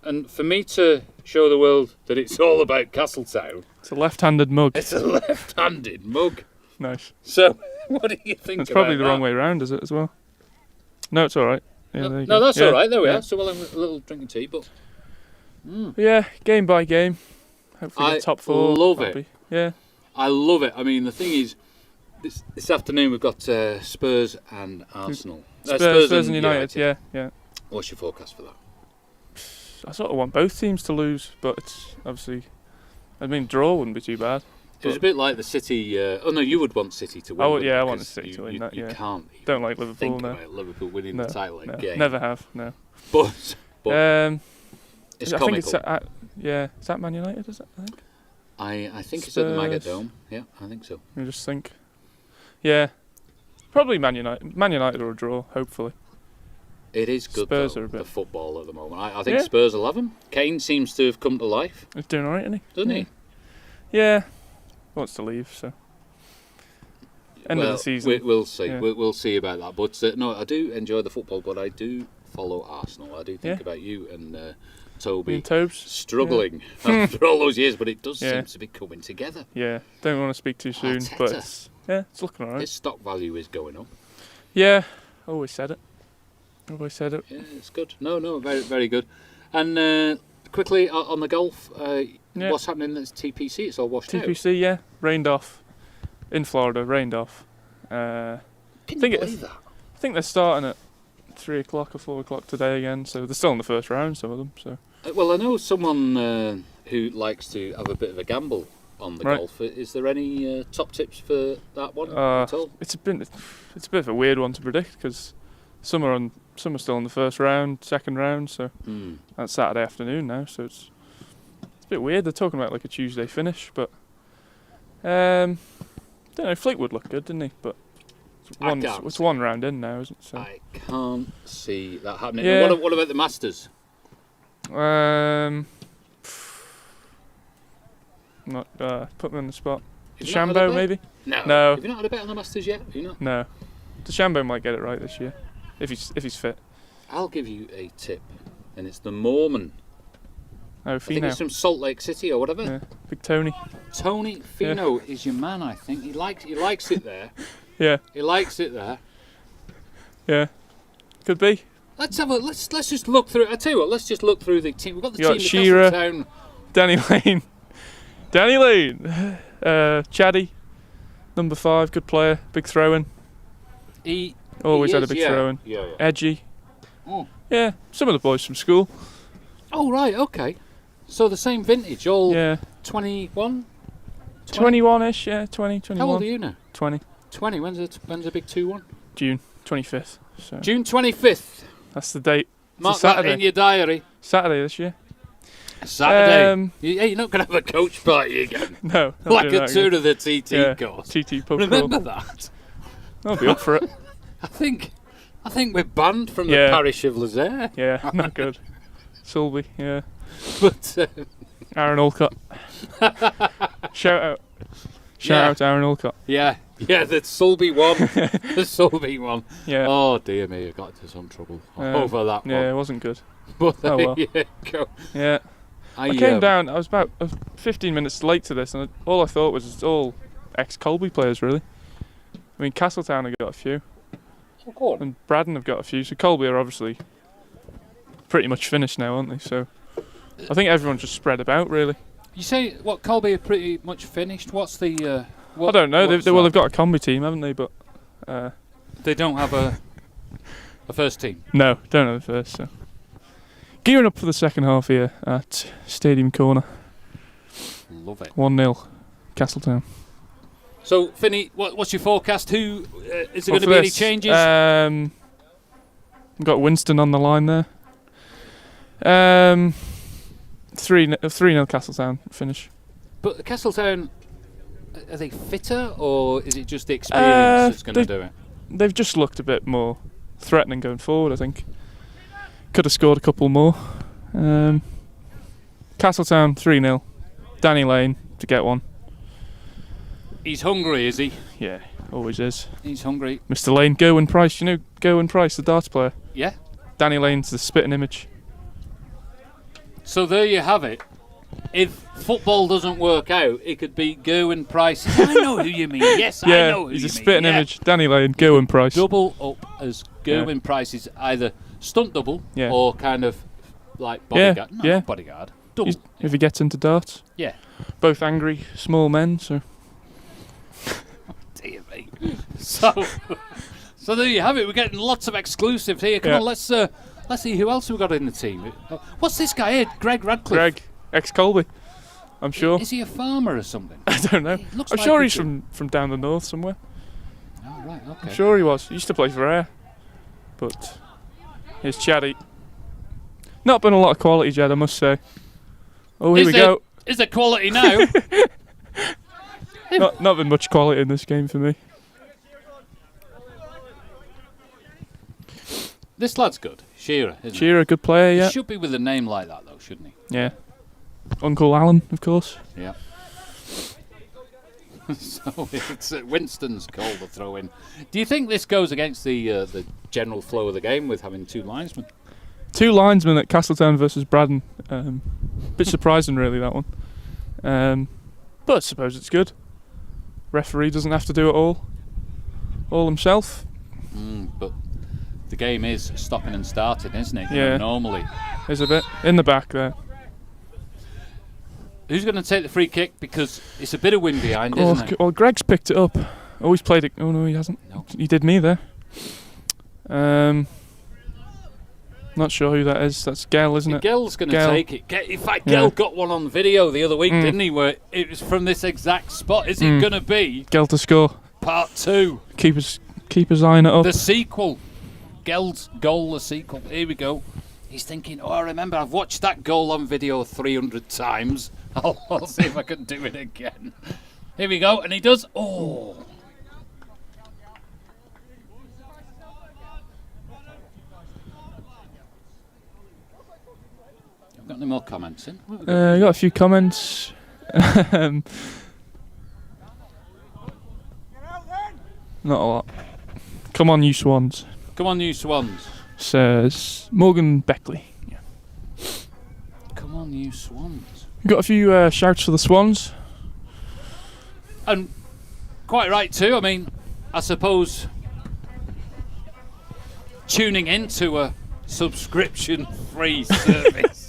And for me to show the world that it's all about Castletown, it's a left-handed mug. It's a left-handed mug. Nice. So, what do you think? It's probably the wrong way round, is it as well? No, it's all right. Yeah, no, that's all right. There we are. So we'll have a little drink of tea, but yeah, game by game. Hopefully, get top four. I love it. Yeah, I love it. I mean, the thing is, this afternoon we've got Spurs and Arsenal. Spurs and United. Yeah. What's your forecast for that? I sort of want both teams to lose, but it's obviously, I mean, draw wouldn't be too bad. It was a bit like the City. Oh no, you would want City to win. I want the City to win that. You can't. Don't like Liverpool. Think about Liverpool winning the title again. Never have. No. But I it's think comical. it's is that Man United? Is it? I think it's at the Maggot Dome. Yeah, I think so. I just think. Yeah, probably Man United. Man United or a draw, hopefully. It is good, Spurs though, are a bit... the football at the moment. I think Spurs will have him. Kane seems to have come to life. He's doing alright, isn't he? Doesn't he? Yeah. Wants to leave, so... End of the season. We'll see. Yeah. We'll see about that. But no, I do enjoy the football, but I do follow Arsenal. I do think about you and Toby struggling after all those years, but it does seem to be coming together. Yeah, don't want to speak too soon, but it's looking alright. His stock value is going up. Yeah, always said it. Yeah, it's good. No, very, very good. And quickly on the golf, what's happening at TPC? It's all washed out. TPC, yeah, rained off. In Florida, rained off. Can you believe that? I think they're starting at 3 o'clock or 4 o'clock today again, so they're still in the first round, some of them. So. Well, I know someone who likes to have a bit of a gamble on the golf. Is there any top tips for that one at all? It's a bit of a weird one to predict because some are still in the first round, second round, so that's Saturday afternoon now. So it's a bit weird. They're talking about like a Tuesday finish, but don't know. Fleetwood looked good, didn't he? But it's one round in now, isn't it? So. I can't see that happening. Yeah. What about the Masters? Not put me on the spot. DeChambeau DeChambeau maybe? No. Have you not had a bet on the Masters yet? Have you not? No. DeChambeau might get it right this year if he's fit. I'll give you a tip, and it's the Mormon. Oh, Fino. I think it's from Salt Lake City or whatever. Yeah. Big Tony. Tony Fino is your man, I think. He likes it there. Yeah. He likes it there. Yeah. Could be. Let's just look through. I tell you what. Let's just look through the team. We've got the team. Shearer, Castletown. Danny Lane, Chaddy, number 5, good player, big throw-in. He always had a big throw-in. Yeah. Edgy. Oh. Yeah, some of the boys from school. Oh right, okay. So the same vintage, all 21? 21-ish, yeah, 20, 21. How old are you now? 20. 20. When's the big 2-1? June 25th. So. June 25th. That's the date. Mark that in your diary. Saturday this year. Saturday. You're not going to have a coach party again. No. Like a tour of the TT course. TT pub. Remember that? I'll be up for it. I think we're banned from the parish of Lozère. Yeah, not good. Sulby, yeah. But Aaron Olcott. Shout out to Aaron Olcott. Yeah, the Sulby one. The Sulby one. Yeah. Oh dear me, I got into some trouble over that one. Yeah, it wasn't good. But there well. you go. Yeah. I came down, I was about 15 minutes late to this, and all I thought was it's all ex-Colby players, really. I mean, Castletown have got a few. Oh, go on. And Braddan have got a few, so Colby are obviously pretty much finished now, aren't they? So I think everyone's just spread about, really. You say what Colby are pretty much finished. What's the? I don't know. They've got a combi team, haven't they? But they don't have a first team. No, don't have a first. So gearing up for the second half here at Stadium Corner. Love it. 1-0, Castletown. So, Finney, what's your forecast? Who is there going to be any changes? We've got Winston on the line there. 3-0 Castletown finish. But Castletown, are they fitter, or is it just the experience that's going to do it? They've just looked a bit more threatening going forward, I think. Could have scored a couple more. Castletown 3-0. Danny Lane to get one. He's hungry, is he? Yeah, always is. He's hungry. Mr. Lane, Gerwin Price. You know Gerwin Price, the darts player? Yeah. Danny Lane's the spitting image. So there you have it. If football doesn't work out, it could be Gerwin Price. I know who you mean. Yes, yeah, I know who you mean. He's a spitting image. Danny Lane, Gerwin Price. Double up as Gerwin Price is either stunt double or kind of like bodyguard. No, not bodyguard. Double. If he gets into darts. Yeah. Both angry, small men, so... Dear me. So there you have it. We're getting lots of exclusives here. Come on, let's see who else we've got in the team. What's this guy here? Greg Radcliffe. Greg, ex-Colby, I'm sure. Is he a farmer or something? I don't know. I'm sure he's from down the north somewhere. Oh, right, okay. I'm sure he was. He used to play for Ayr. But here's Chaddy. Not been a lot of quality, Jed, I must say. Oh, here we go. Is there quality now? Not been much quality in this game for me. This lad's good. Shearer, isn't he? Shearer, good player, yeah. He should be with a name like that, though, shouldn't he? Yeah. Uncle Alan, of course. Yeah. So it's Winston's goal to throw in. Do you think this goes against the general flow of the game with having two linesmen? Two linesmen at Castletown versus Braddan. Bit surprising, really, that one. But I suppose it's good. Referee doesn't have to do it all himself. But the game is stopping and starting, isn't it? Yeah. Normally. There's a bit in the back there. Who's going to take the free kick? Because it's a bit of wind behind, isn't it? Well, Greg's picked it up. Always played it. Oh, no, he hasn't. No. He did me there. Not sure who that is. That's Gell, isn't it? Gell's going to take it. In fact, Gell got one on video the other week, didn't he? Where it was from this exact spot. Is it going to be Gell to score? Part 2. Keepers eyeing it up. The sequel. Gell's goal, the sequel. Here we go. He's thinking, I remember I've watched that goal on video 300 times. I'll see if I can do it again. Here we go. And he does. Oh. Got any more comments in? Got a few comments. Not a lot. Come on, you Swans. Come on, you Swans. Says Morgan Beckley. Yeah. Come on, you Swans. Got a few shouts for the Swans. And quite right too. I mean, I suppose tuning into a subscription-free service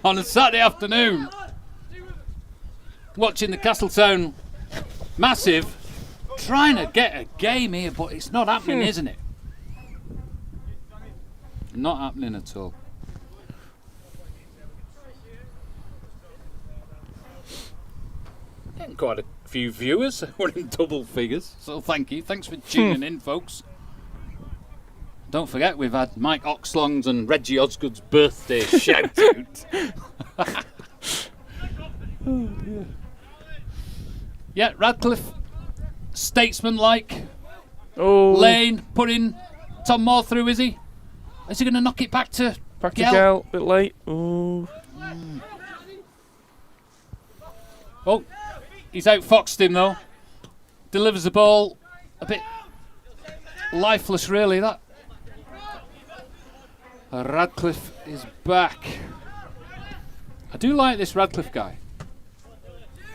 on a Saturday afternoon, watching the Castletown Massive, trying to get a game here, but it's not happening, isn't it? Not happening at all. Getting quite a few viewers. We're in double figures, so thank you. Thanks for tuning in, folks. Don't forget, we've had Mike Oxlong's and Reggie Osgood's birthday shout out. Oh dear. Yeah, Radcliffe, statesman-like. Oh. Lane putting Tom Moore through, is he? Is he going to knock it back to Gell? Bit late. Oh. Oh, he's outfoxed him though. Delivers the ball a bit lifeless, really. That. Radcliffe is back. I do like this Radcliffe guy.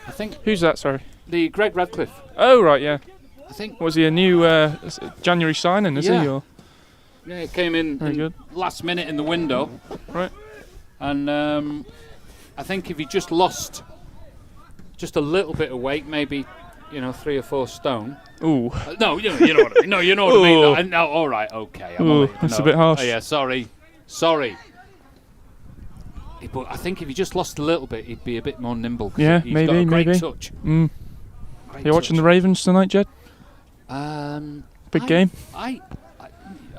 I think. Who's that? Sorry. The Greg Radcliffe. Oh right, yeah. I think. Was he a new January signing? Is he? Or? Yeah, it came in Very good. last minute in the window. Right. And I think if he just lost just a little bit of weight, maybe 3 or 4 stone. Ooh. No, you know what I mean. No, you know what I mean. No, all right, okay. That's a bit harsh. Oh, yeah, sorry. But I think if he just lost a little bit, he'd be a bit more nimble. Yeah, he's got a great touch. Great You're watching the Ravens tonight, Jed? Big game.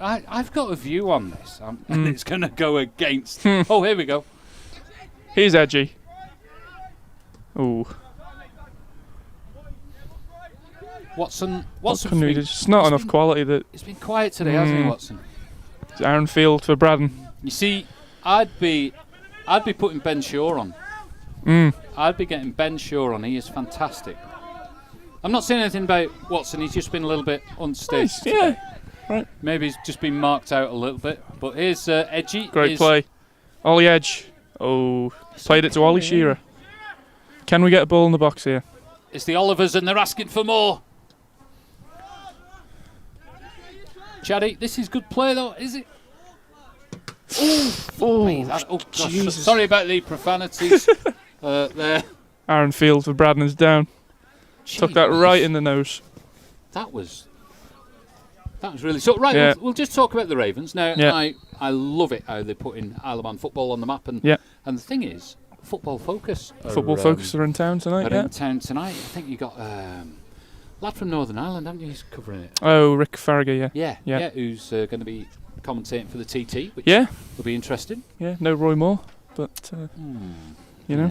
I've got a view on this, and it's going to go against. Oh, here we go. Here's Edgy. Ooh. Watson. It's not enough quality that. It's been quiet today, hasn't he, Watson? It's Aaron Field for Braddan. You see, I'd be putting Ben Shaw on. I'd be getting Ben Shaw on. He is fantastic. I'm not saying anything about Watson. He's just been a little bit unstable. Nice, yeah. Right. Maybe he's just been marked out a little bit. But here's Edgy. Great play. Ollie Edge. Oh, played it to Ollie Shearer. Can we get a ball in the box here? It's the Olivers, and they're asking for more. Chaddy, this is good play, though, is it? Oh, gosh. Jesus. Sorry about the profanities there. Aaron Field for Braddan is down. Jeez. Took that right in the nose. That was really so. Right, Yeah. we'll just talk about the Ravens now. Yeah. I love it how they're putting Isle of Man football on the map, and the thing is, Football Focus. Are in town tonight. In town tonight. I think you got lad from Northern Ireland, haven't you? He's covering it. Oh, Rick Farragher, yeah. Who's going to be commentating for the TT, which will be interesting. Yeah, no Roy Moore, but you know.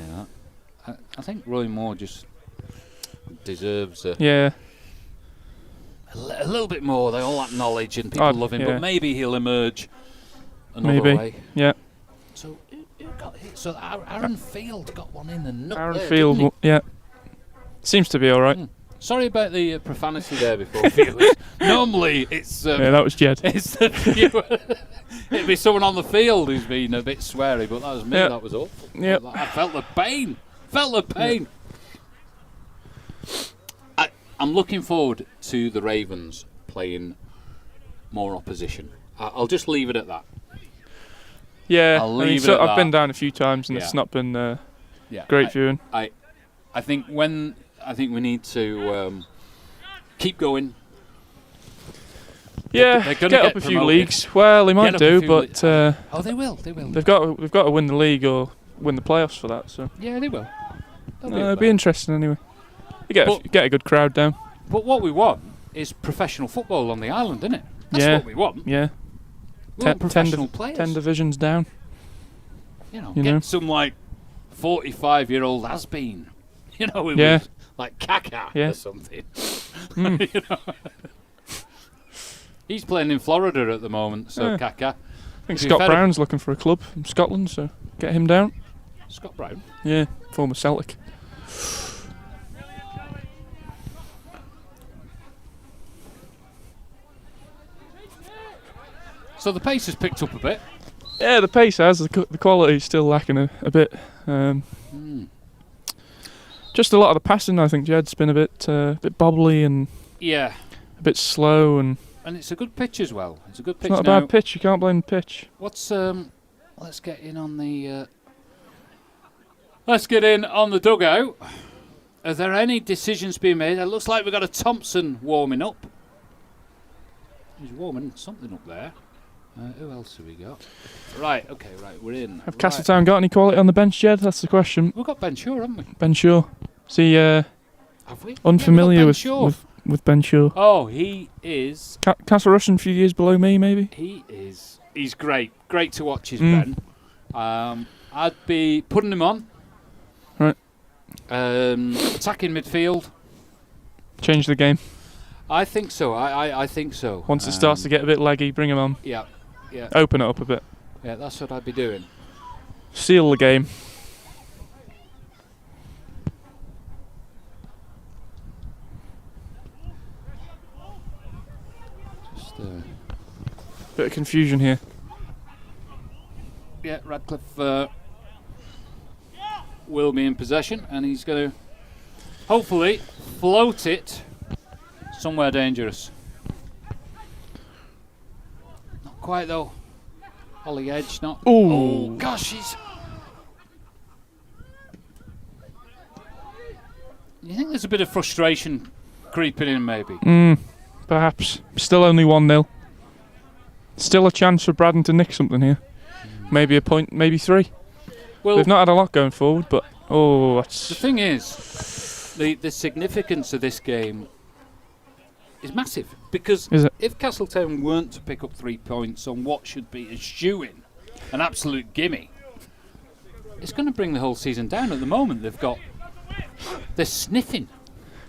Yeah, I think Roy Moore just deserves a little bit more. They all acknowledge and people love him, but maybe he'll emerge another way. Yeah. So who got hit? So Aaron Field got one in the nut. Aaron Field, seems to be all right. Sorry about the profanity there before, viewers. Normally it's that was Jed. It's the viewer. It'd be someone on the field who's been a bit sweary, but that was me. That was awful. Yep. I felt the pain. I'm looking forward to the Ravens playing more opposition. I'll just leave it at that. Yeah, I've been down a few times and it's not been great viewing. I think we need to keep going. Yeah, they're gonna get up a few leagues. Well, they might do, but they will. We've got to win the league or win the playoffs for that. So yeah, they will. It'll be interesting anyway. You get a good crowd down. But what we want is professional football on the island, isn't it? That's what we want. Yeah. We want professional players. 10 divisions down. Get some 45-year-old has-been. With like Kaká or something. He's playing in Florida at the moment, so Kaká. I think Scott Brown's looking for a club from Scotland, so get him down. Scott Brown? Yeah, former Celtic. So the pace has picked up a bit. Yeah, the pace has. The quality's still lacking a bit. Just a lot of the passing, I think, Jed's been a bit bobbly and a bit slow. And it's a good pitch as well. It's a good pitch. It's not a bad pitch. You can't blame the pitch. Let's get in on the... Let's get in on the dugout. Are there any decisions being made? It looks like we've got a Thompson warming up. He's warming something up there. Who else have we got? Right, we're in. Have Castletown got any quality on the bench, Jed? That's the question. We've got Ben Shaw, haven't we? Ben Shaw. Is he have we? unfamiliar with Ben Shaw? Oh, he is... Castle Russian, a few years below me, maybe? He is. He's great. Great to watch his Ben. I'd be putting him on. Right. Attacking midfield. Change the game. I think so. I think so. Once it starts to get a bit leggy, bring him on. Yeah. Open it up a bit. Yeah, that's what I'd be doing. Seal the game. Just bit of confusion here. Yeah, Radcliffe will be in possession, and he's going to hopefully float it somewhere dangerous. Not quite though. Ollie Edge, not. Ooh. Oh gosh, You think there's a bit of frustration creeping in, maybe? Perhaps. Still only 1-0. Still a chance for Braddan to nick something here. Maybe a point, maybe 3. Well, they've not had a lot going forward, but that's... The thing is, the significance of this game is massive, because if Castletown weren't to pick up 3 points on what should be a shoo-in, an absolute gimme, it's going to bring the whole season down. At the moment, they're sniffing.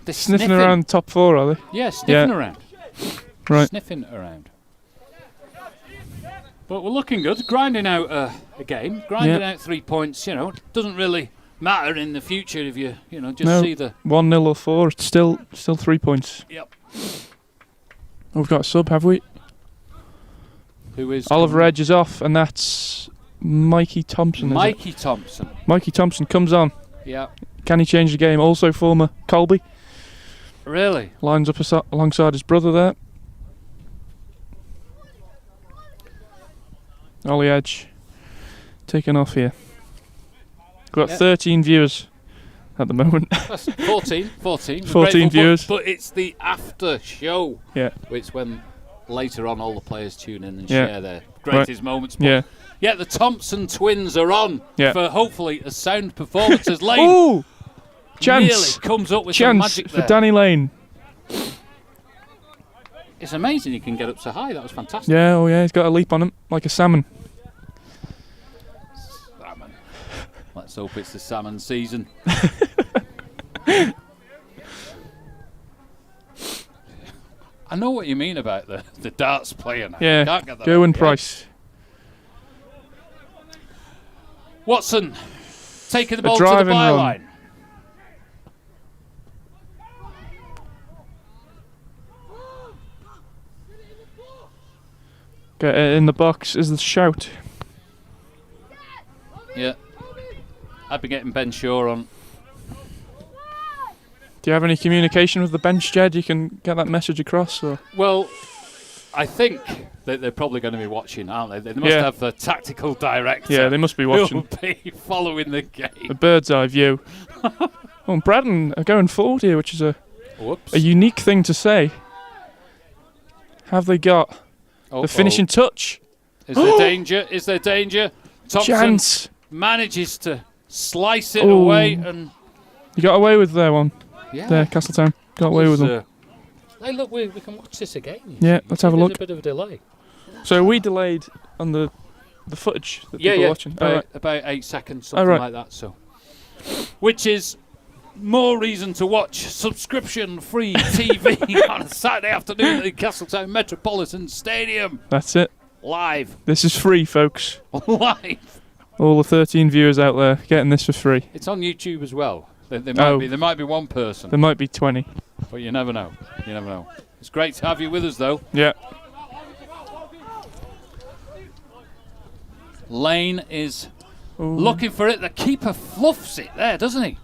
They're sniffing around top 4, are they? Yeah, sniffing around. Right. Sniffing around. But we're looking good, grinding out a game, grinding out 3 points. You know, it doesn't really matter in the future if you see the 1-0 or 4. It's still 3 points. Yep. We've got a sub, have we? Who is Oliver Edge is off, and that's Mikey Thompson. Mikey Thompson. Mikey Thompson comes on. Yeah. Can he change the game? Also former Colby. Really? Lines up alongside his brother there. Ollie Edge taking off here. We've got 13 viewers at the moment. That's 14. 14 viewers. But it's the after show. Yeah. It's when later on all the players tune in and share their greatest moments. But yeah, the Thompson twins are on for hopefully a sound performance as Lane Ooh! Chance. really comes up with some magic for there. Danny Lane. It's amazing he can get up so high. That was fantastic. Yeah, he's got a leap on him like a salmon. Salmon. Let's hope it's the salmon season. I know what you mean about the darts player now. Yeah, can't get that Gerwin Price. Watson taking the ball to the byline. Get it in the box is the shout. Yeah. I'd be getting Ben Shaw on. Do you have any communication with the bench, Jed? You can get that message across? Or? Well, I think that they're probably going to be watching, aren't they? They must have the tactical director. Yeah, they must be watching. Who will be following the game. A bird's eye view. And Braddan are going forward here, which is a unique thing to say. Have they got the finishing touch? Is there danger? Is there danger? Thompson Chance. Manages to slice it away, and you got away with there one. Yeah. There, Castletown. Got away with them. Hey, look, we can watch this again. Yeah, let's have a look. There's a bit of a delay. So we delayed on the footage that people are watching? About 8 seconds, something like that. So, which is more reason to watch subscription-free TV on a Saturday afternoon at the Castletown Metropolitan Stadium. That's it. Live. This is free, folks. Live. All the 13 viewers out there getting this for free. It's on YouTube as well. There might be one person. There might be 20. But you never know. You never know. It's great to have you with us, though. Yeah. Lane is looking for it. The keeper fluffs it there, doesn't he?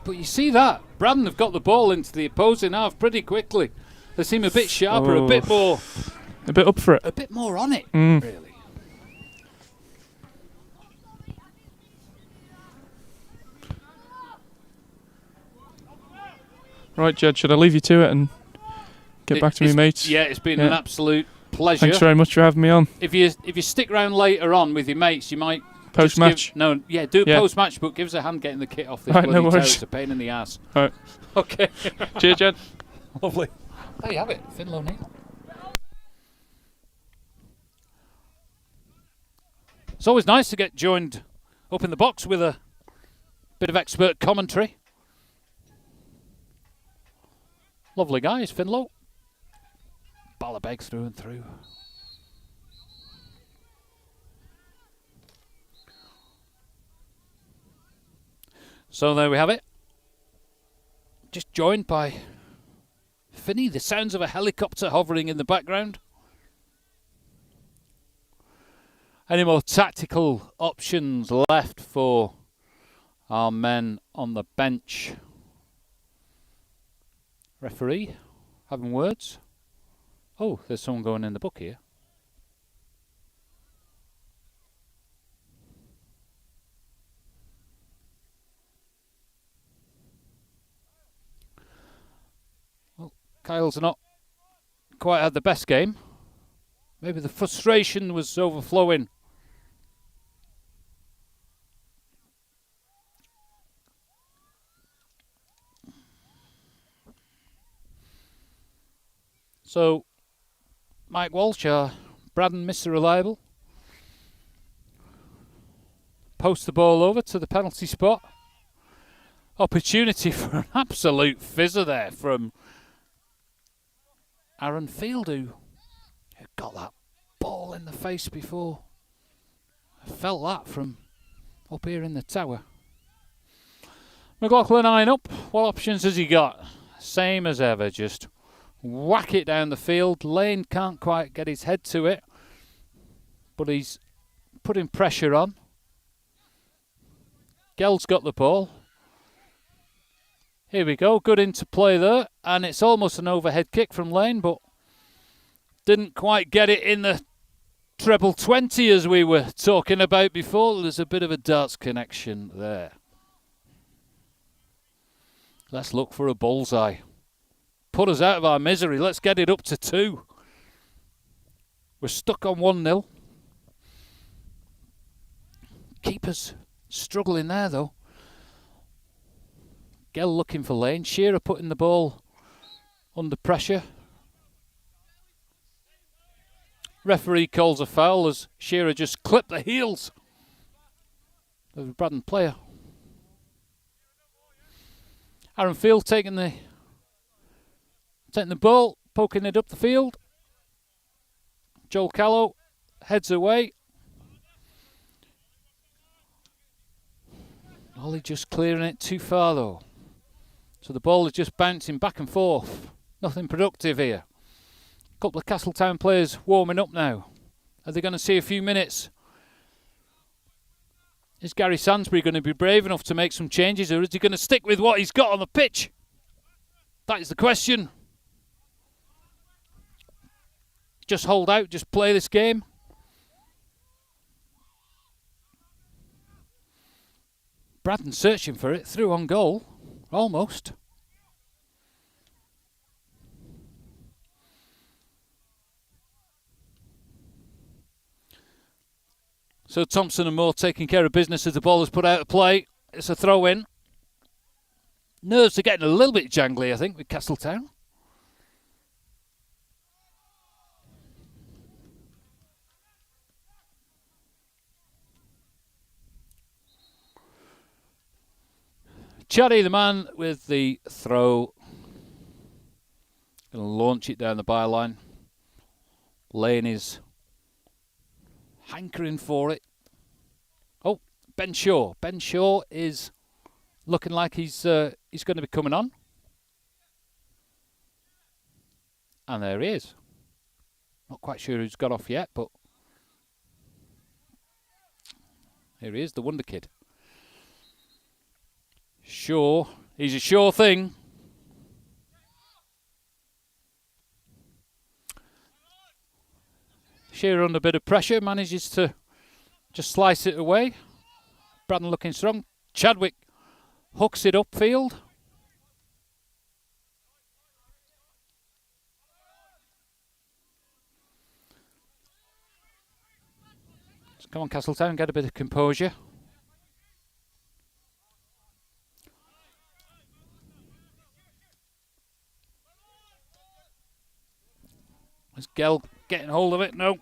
But you see that. Braddan have got the ball into the opposing half pretty quickly. They seem a bit sharper, a bit more... A bit up for it. A bit more on it, really. Right, Jed, should I leave you to it and get back to me, mates? Yeah, it's been an absolute pleasure. Thanks very much for having me on. If you stick around later on with your mates, you might... Post-match? Do a post-match, but give us a hand getting the kit off this bloody tower. It's a pain in the ass. All right. Okay. Cheers, Jed. Lovely. There you have it, Finlow Neal. It's always nice to get joined up in the box with a bit of expert commentary. Lovely guys, Finlow. Ballabeg through and through. So there we have it. Just joined by Finny, the sounds of a helicopter hovering in the background. Any more tactical options left for our men on the bench? Referee, having words. Oh, there's someone going in the book here. Kyle's not quite had the best game. Maybe the frustration was overflowing. So, Mike Walsh, Braddan, Mr. Reliable, post the ball over to the penalty spot. Opportunity for an absolute fizzer there from Aaron Field, who got that ball in the face before. I felt that from up here in the tower. McLaughlin 9 up. What options has he got? Same as ever, just whack it down the field. Lane can't quite get his head to it, but he's putting pressure on. Gel's got the ball. Here we go, good interplay there, and it's almost an overhead kick from Lane, but didn't quite get it in the treble 20 as we were talking about before. There's a bit of a darts connection there. Let's look for a bullseye. Put us out of our misery. Let's get it up to 2. We're stuck on 1-0. Keeper's struggling there though. Gell looking for Lane. Shearer putting the ball under pressure. Referee calls a foul as Shearer just clipped the heels of the Braddan player. Aaron Field taking the ball, poking it up the field. Joel Callow heads away. Ollie just clearing it too far though. So the ball is just bouncing back and forth. Nothing productive here. A couple of Castletown players warming up now. Are they going to see a few minutes? Is Gary Sansbury going to be brave enough to make some changes, or is he going to stick with what he's got on the pitch? That is the question. Just hold out, just play this game. Braddan searching for it, through on goal, almost. So Thompson and Moore taking care of business as the ball is put out of play. It's a throw in. Nerves are getting a little bit jangly, I think, with Castletown. Chaddy, the man with the throw. Going to launch it down the byline. Lane is hankering for it. Oh, Ben Shaw. Ben Shaw is looking like he's going to be coming on. And there he is. Not quite sure who's got off yet, but here he is, the wonder kid. Shaw, he's a sure thing. Shearer under a bit of pressure, manages to just slice it away. Braddan looking strong. Chadwick hooks it upfield. So come on, Castletown, get a bit of composure. Is Gell getting hold of it? No.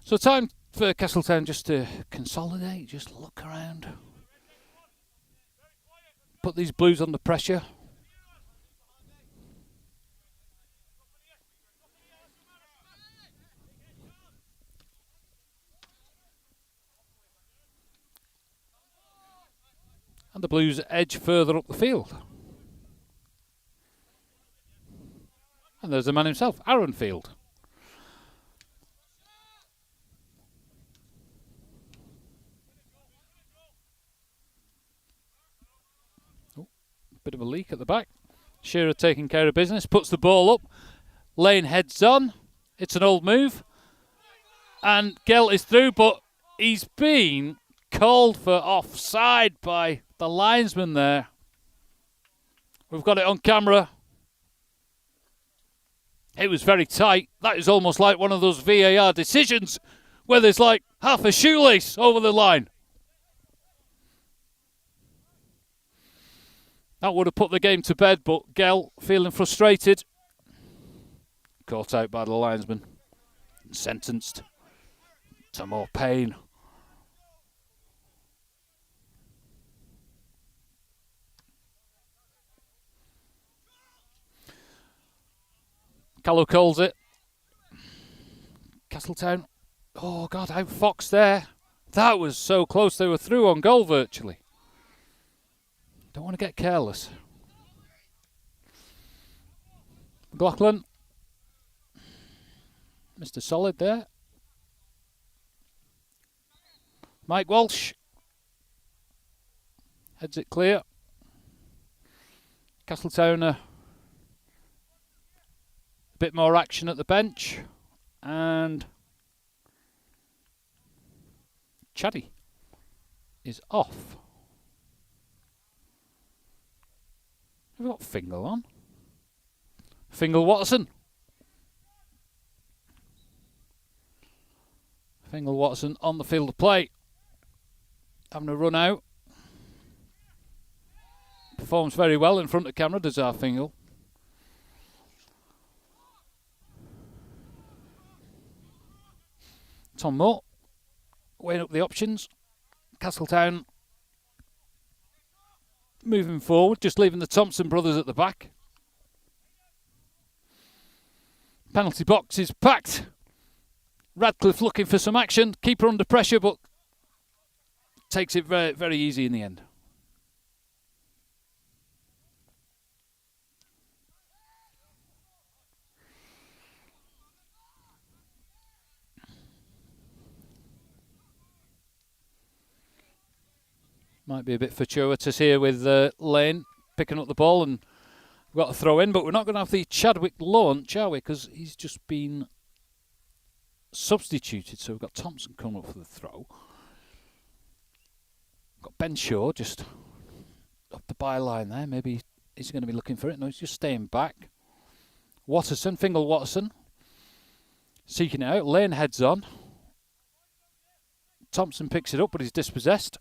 So time for Castletown just to consolidate, just look around. Put these Blues under pressure. And the Blues edge further up the field. And there's the man himself, Aaron Field. Oh, bit of a leak at the back. Shearer taking care of business, puts the ball up. Lane heads on. It's an old move. And Gell is through, but he's been called for offside by the linesman there. We've got it on camera. It was very tight. That is almost like one of those VAR decisions where there's like half a shoelace over the line. That would have put the game to bed, but Gell, feeling frustrated, caught out by the linesman, sentenced to more pain. Callow calls it. Castletown. Oh, God, outfoxed there. That was so close. They were through on goal virtually. Don't want to get careless. McLaughlin. Mr. Solid there. Mike Walsh. Heads it clear. Castletown a bit more action at the bench. And Chaddy is off. We've got Fingal on. Fingal Watson. Fingal Watson on the field of play. Having a run out. Performs very well in front of camera, does our Fingal. Tom Moore. Weighing up the options. Castletown moving forward, just leaving the Thompson brothers at the back. Penalty box is packed. Radcliffe looking for some action. Keeper under pressure, but takes it very, very easy in the end. Might be a bit fortuitous here with Lane picking up the ball, and we've got a throw in, but we're not going to have the Chadwick launch, are we? Because he's just been substituted, so we've got Thompson coming up for the throw. Got Ben Shaw just up the byline there. Maybe he's going to be looking for it. No, he's just staying back. Watterson, Fingal Watterson, seeking it out. Lane heads on. Thompson picks it up, but he's dispossessed.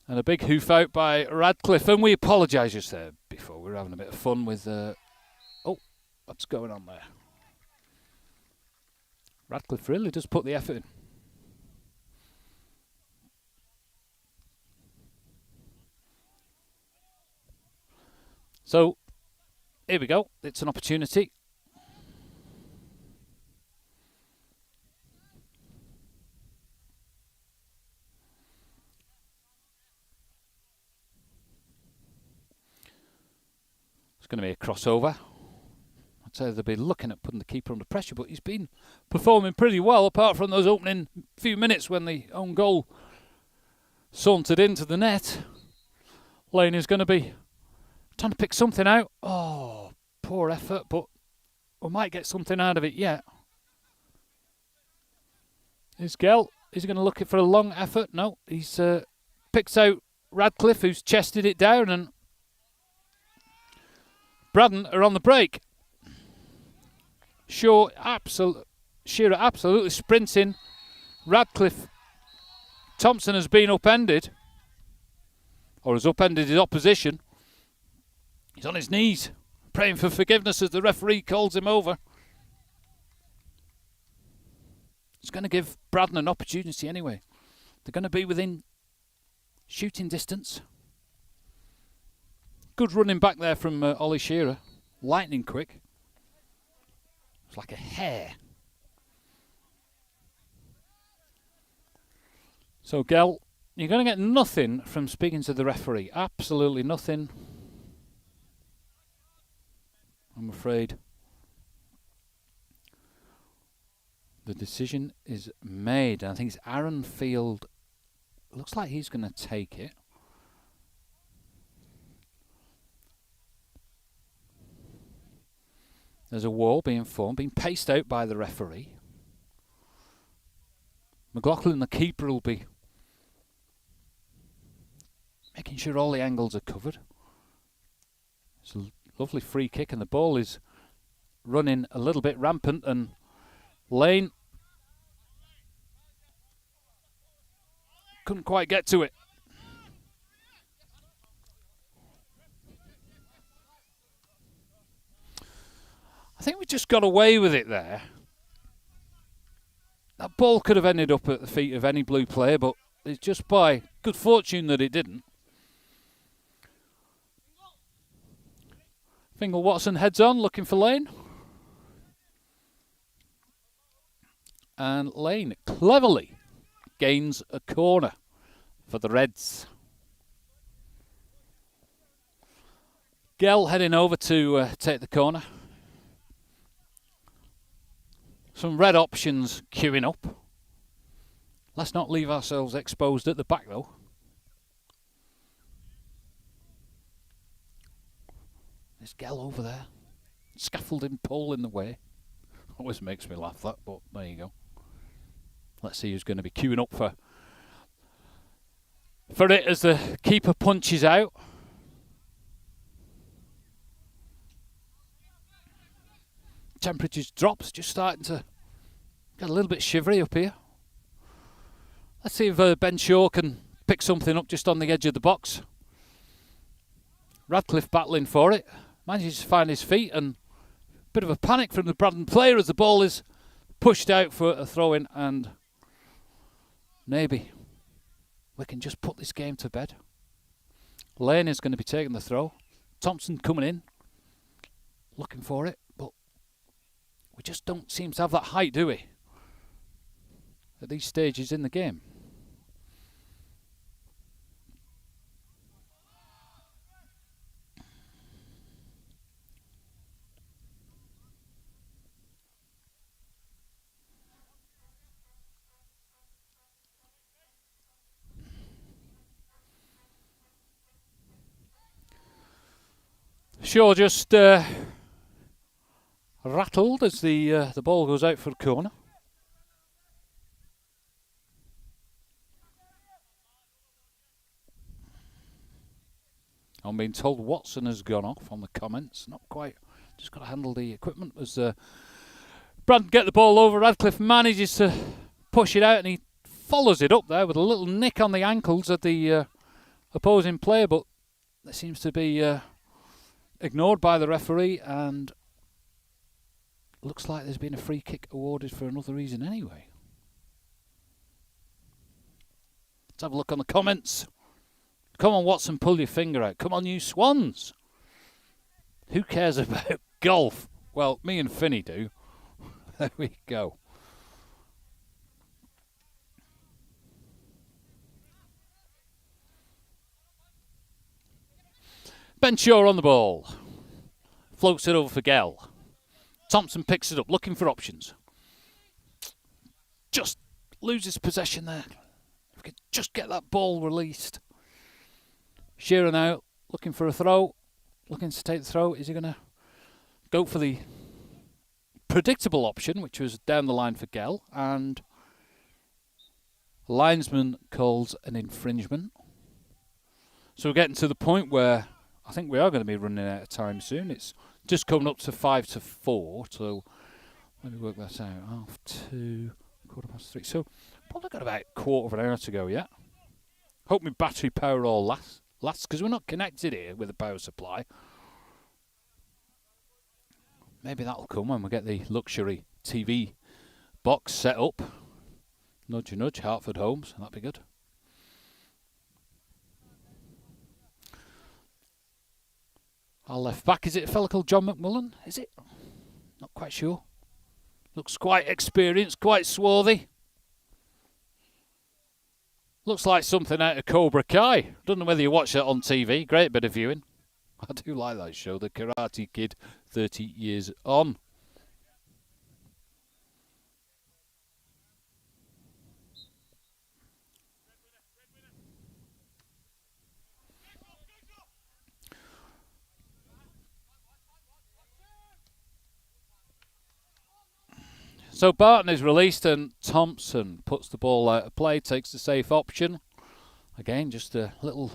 And a big hoof out by Radcliffe. And we apologise just there before. We were having a bit of fun with... oh, what's going on there? Radcliffe really does put the effort in. So, here we go. It's an opportunity. It's going to be a crossover. I'd say they'll be looking at putting the keeper under pressure, but he's been performing pretty well, apart from those opening few minutes when the own goal sauntered into the net. Lane is going to be trying to pick something out. Oh, poor effort, but we might get something out of it yet. Here's Gell. Is he going to look for a long effort? No, he's picks out Radcliffe, who's chested it down, and Braddan are on the break. Shearer absolutely sprinting. Radcliffe. Thompson has been upended, or has upended his opposition. He's on his knees, praying for forgiveness as the referee calls him over. It's going to give Braddan an opportunity anyway. They're going to be within shooting distance. Good running back there from Ollie Shearer. Lightning quick. It's like a hair. So, Gell, you're going to get nothing from speaking to the referee. Absolutely nothing. I'm afraid. The decision is made. And I think it's Aaron Field. Looks like he's going to take it. There's a wall being formed, being paced out by the referee. McLaughlin, the keeper, will be making sure all the angles are covered. It's a lovely free kick, and the ball is running a little bit rampant, and Lane couldn't quite get to it. I think we just got away with it there. That ball could have ended up at the feet of any Blue player, but it's just by good fortune that it didn't. Fingal Watson heads on, looking for Lane. And Lane cleverly gains a corner for the Reds. Gell heading over to take the corner. Some red options queuing up. Let's not leave ourselves exposed at the back though. There's Gell over there. Scaffolding pole in the way. Always makes me laugh that, but there you go. Let's see who's going to be queuing up for it as the keeper punches out. Temperatures drops, just starting to get a little bit shivery up here. Let's see if Ben Shaw can pick something up just on the edge of the box. Radcliffe battling for it, manages to find his feet, and a bit of a panic from the Braddan player as the ball is pushed out for a throw-in, and maybe we can just put this game to bed. Lane is going to be taking the throw. Thompson coming in, looking for it, but we just don't seem to have that height, do we? At these stages in the game. Shaw just rattled as the ball goes out for a corner. I'm being told Watson has gone off on the comments. Not quite. Just got to handle the equipment as Braddan get the ball over. Radcliffe manages to push it out, and he follows it up there with a little nick on the ankles of the opposing player, but that seems to be ignored by the referee, and looks like there's been a free kick awarded for another reason anyway. Let's have a look on the comments. Come on, Watson, pull your finger out. Come on, you swans. Who cares about golf? Well, me and Finney do. There we go. Ben Shaw on the ball. Floats it over for Gell. Thompson picks it up, looking for options. Just loses possession there. If we could just get that ball released. Shearer now looking for a throw. Looking to take the throw. Is he going to go for the predictable option, which was down the line for Gell? And linesman calls an infringement. So we're getting to the point where I think we are going to be running out of time soon. It's just coming up to 5-4. So let me work that out. 2:30, 3:15. So probably got about a quarter of an hour to go yet. Hope my battery power all lasts because we're not connected here with a power supply. Maybe that'll come when we get the luxury TV box set up. Nudge, nudge, Hartford Homes. That'd be good. Our left back, is it a fella called John McMullen? Is it? Not quite sure. Looks quite experienced, quite swarthy. Looks like something out of Cobra Kai. Don't know whether you watch that on TV. Great bit of viewing. I do like that show, The Karate Kid 30 Years On. So Barton is released and Thompson puts the ball out of play, takes the safe option. Again, just a little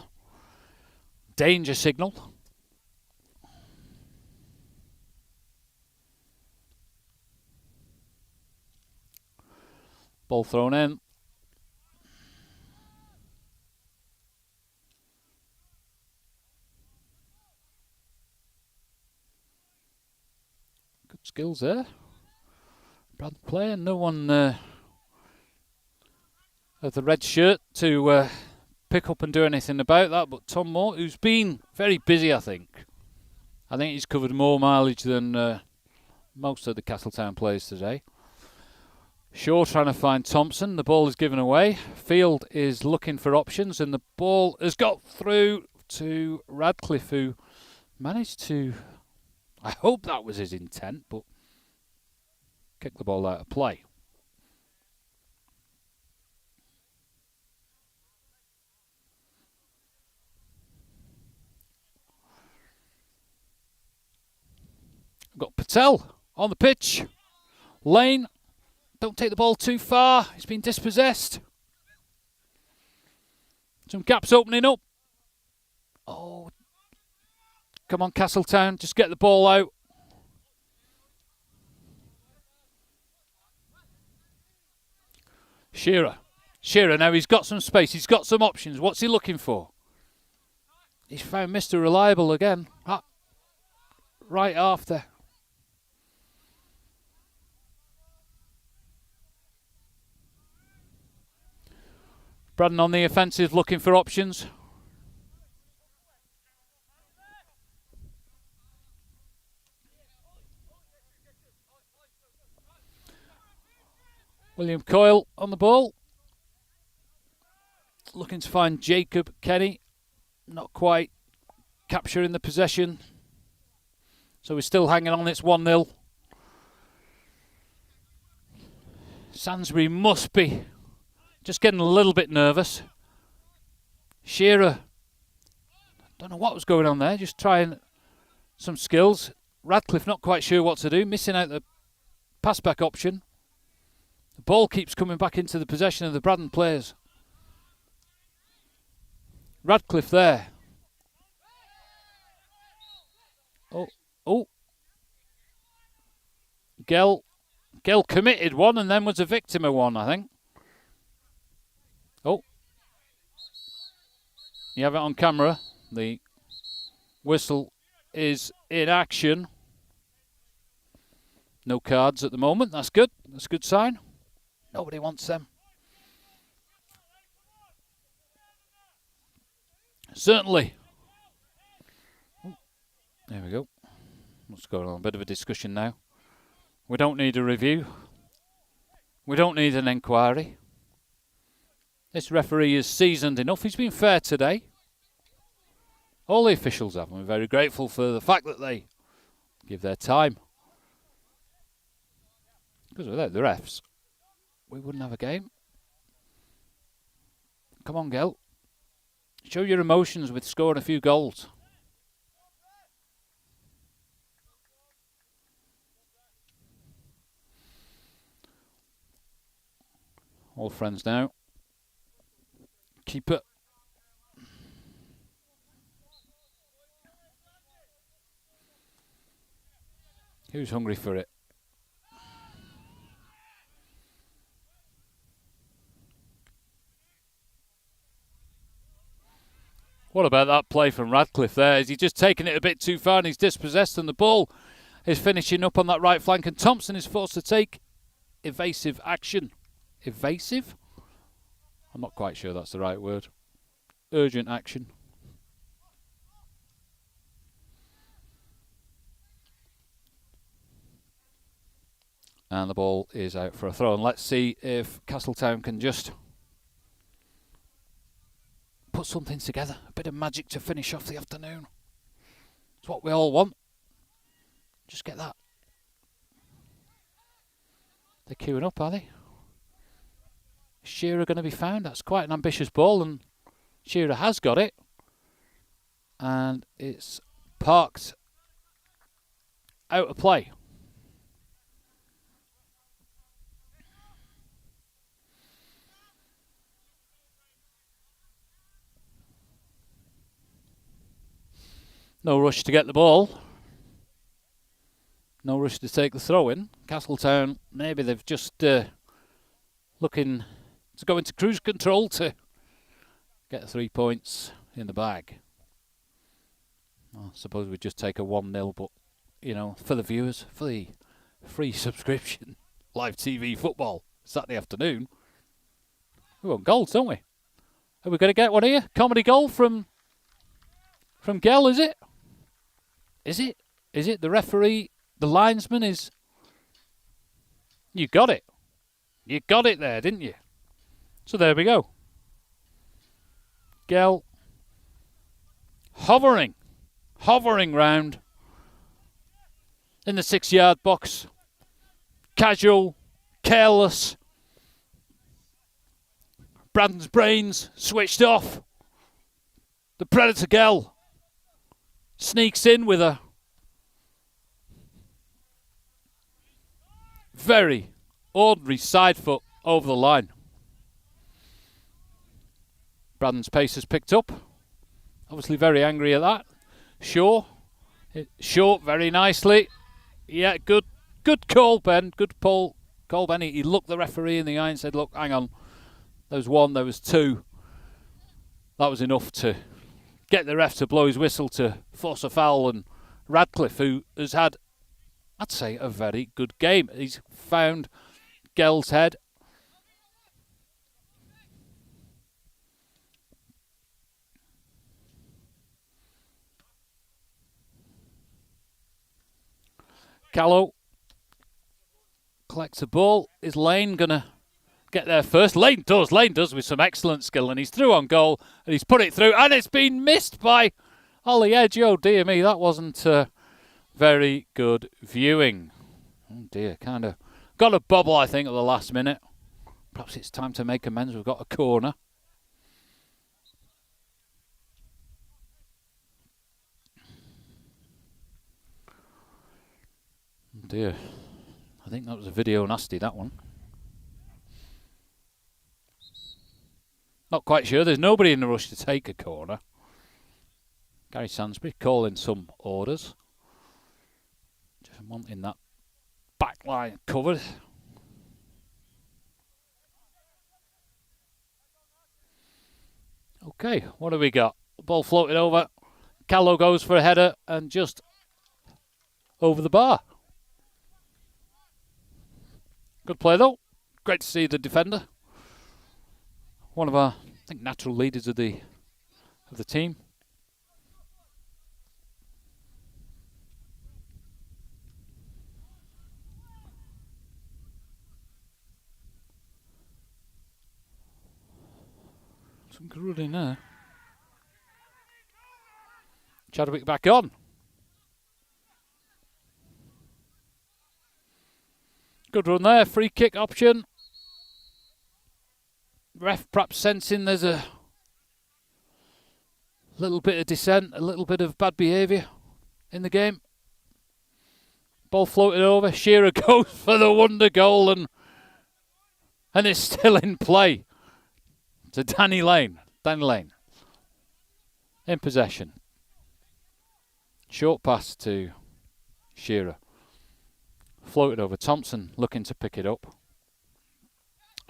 danger signal. Ball thrown in. Good skills there. Braddan player, no one of the red shirt to pick up and do anything about that, but Tom Moore, who's been very busy, I think. I think he's covered more mileage than most of the Castletown players today. Shaw trying to find Thompson. The ball is given away. Field is looking for options, and the ball has got through to Radcliffe, who managed to... I hope that was his intent, but kick the ball out of play. We've got Patel on the pitch. Lane, don't take the ball too far. He's been dispossessed. Some gaps opening up. Oh, come on, Castletown, just get the ball out. Shearer now, he's got some space, he's got some options. What's he looking for? He's found Mr. Reliable again. Right after. Braddan on the offensive, looking for options. William Coyle on the ball. Looking to find Jacob Kenny. Not quite capturing the possession. So we're still hanging on, it's 1-0. Sainsbury must be just getting a little bit nervous. Shearer, don't know what was going on there, just trying some skills. Radcliffe not quite sure what to do, missing out the pass back option. The ball keeps coming back into the possession of the Braddan players. Radcliffe there. Oh. Gell committed one and then was a victim of one, I think. Oh. You have it on camera. The whistle is in action. No cards at the moment. That's good. That's a good sign. Nobody wants them. Certainly. There we go. What's going on? A bit of a discussion now. We don't need a review. We don't need an inquiry. This referee is seasoned enough. He's been fair today. All the officials have. I'm very grateful for the fact that they give their time. Because without the refs, we wouldn't have a game. Come on, Gell. Show your emotions with scoring a few goals. All friends now. Keeper. Who's hungry for it? What about that play from Radcliffe there? Is he just taking it a bit too far and he's dispossessed, and the ball is finishing up on that right flank, and Thompson is forced to take evasive action. Evasive? I'm not quite sure that's the right word. Urgent action. And the ball is out for a throw. And let's see if Castletown can just put something together. A bit of magic to finish off the afternoon. It's what we all want. Just get that. They're queuing up, are they? Is Shearer going to be found? That's quite an ambitious ball, and Shearer has got it. And it's parked out of play. No rush to get the ball. No rush to take the throw in. Castletown, maybe they've just looking to go into cruise control to get 3 points in the bag. I suppose we just take a 1-0, but, you know, for the viewers, for the free subscription, live TV football, Saturday afternoon, we want goals, don't we? Are we going to get one here? Comedy goal from Gell, is it? Is it? Is it? The referee, the linesman is... You got it. You got it there, didn't you? So there we go. Gell hovering round in the 6-yard box. Casual, careless. Braddan's brains switched off. The Predator Gell sneaks in with a very ordinary side foot over the line. Braddan's pace has picked up. Obviously very angry at that. Short very nicely. Yeah, good call, Ben. Good call, Ben. He looked the referee in the eye and said, look, hang on. There was one, there was two. That was enough to get the ref to blow his whistle to force a foul. And Radcliffe, who has had, I'd say, a very good game. He's found Gell's head. Callow collects the ball. Is Lane going to get there first? Lane does with some excellent skill, and he's through on goal, and he's put it through, and it's been missed by Ollie Edge. Oh dear me, that wasn't very good viewing. Oh dear, kind of got a bobble, I think, at the last minute. Perhaps it's time to make amends. We've got a corner. Oh dear, I think that was a video nasty, that one. Not quite sure. There's nobody in the rush to take a corner. Gary Sansbury calling some orders. Just wanting that back line covered. Okay, what have we got? Ball floated over. Callow goes for a header and just over the bar. Good play though. Great to see the defender. One of our, I think, natural leaders of the team. Some good running there. Chadwick back on. Good run there. Free kick option. Ref perhaps sensing there's a little bit of dissent, a little bit of bad behaviour in the game. Ball floated over. Shearer goes for the wonder goal, and it's still in play. To Danny Lane. Danny Lane in possession. Short pass to Shearer. Floated over. Thompson looking to pick it up.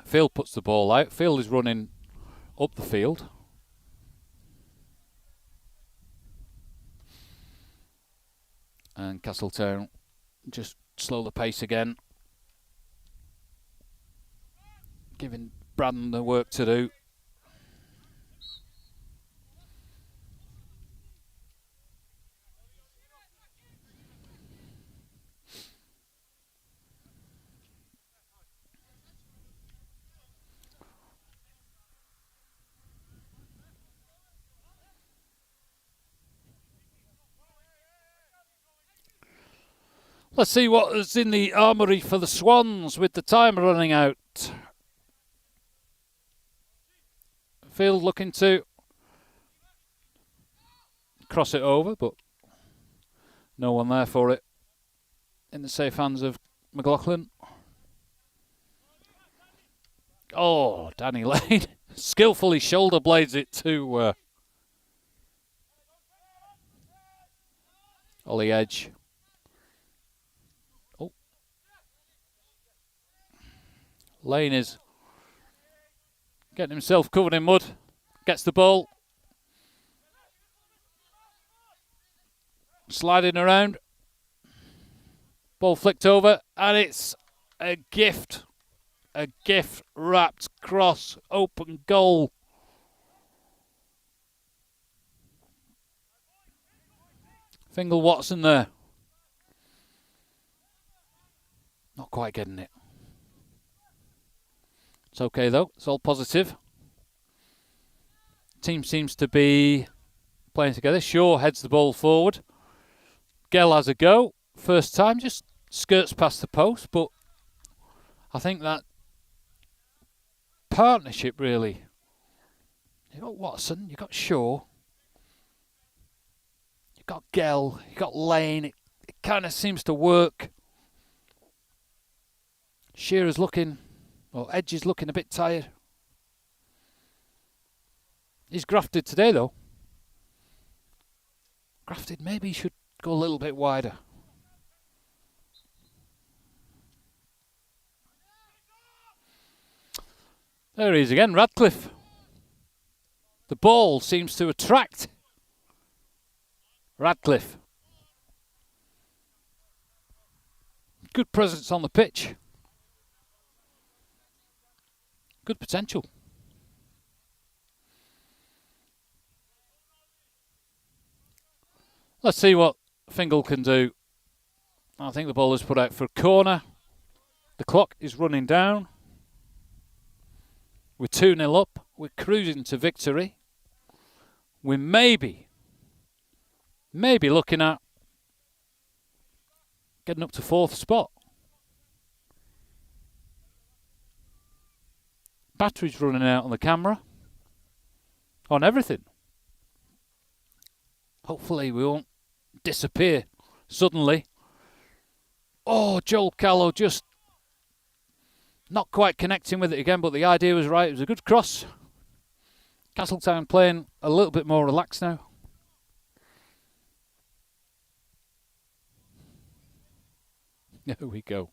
Field puts the ball out. Field is running up the field. And Castletown just slow the pace again. Giving Braddan the work to do. Let's see what is in the armoury for the Swans with the time running out. Field looking to cross it over, but no one there for it. In the safe hands of McLaughlin. Oh, Danny Lane skillfully shoulder blades it to Ollie Edge. Oh. Lane is getting himself covered in mud. Gets the ball. Sliding around. Ball flicked over, and it's a gift. A gift wrapped cross, open goal. Fingal Watson there. Not quite getting it. It's okay though, it's all positive. Team seems to be playing together. Shaw heads the ball forward. Gell has a go. First time, just skirts past the post, but I think that partnership really. You got Watson, you got Shaw, you got Gell, you got Lane. It kind of seems to work. Shearer's looking, or Edge is looking a bit tired. He's grafted today though. Grafted, maybe he should go a little bit wider. There he is again, Radcliffe. The ball seems to attract Radcliffe. Good presence on the pitch. Good potential. Let's see what Fingal can do. I think the ball is put out for a corner. The clock is running down. We're 2-0 up. We're cruising to victory. We may be looking at getting up to 4th spot. Battery's running out on the camera. On everything. Hopefully we won't disappear suddenly. Oh, Joel Callow just not quite connecting with it again, but the idea was right. It was a good cross. Castletown playing a little bit more relaxed now. There we go.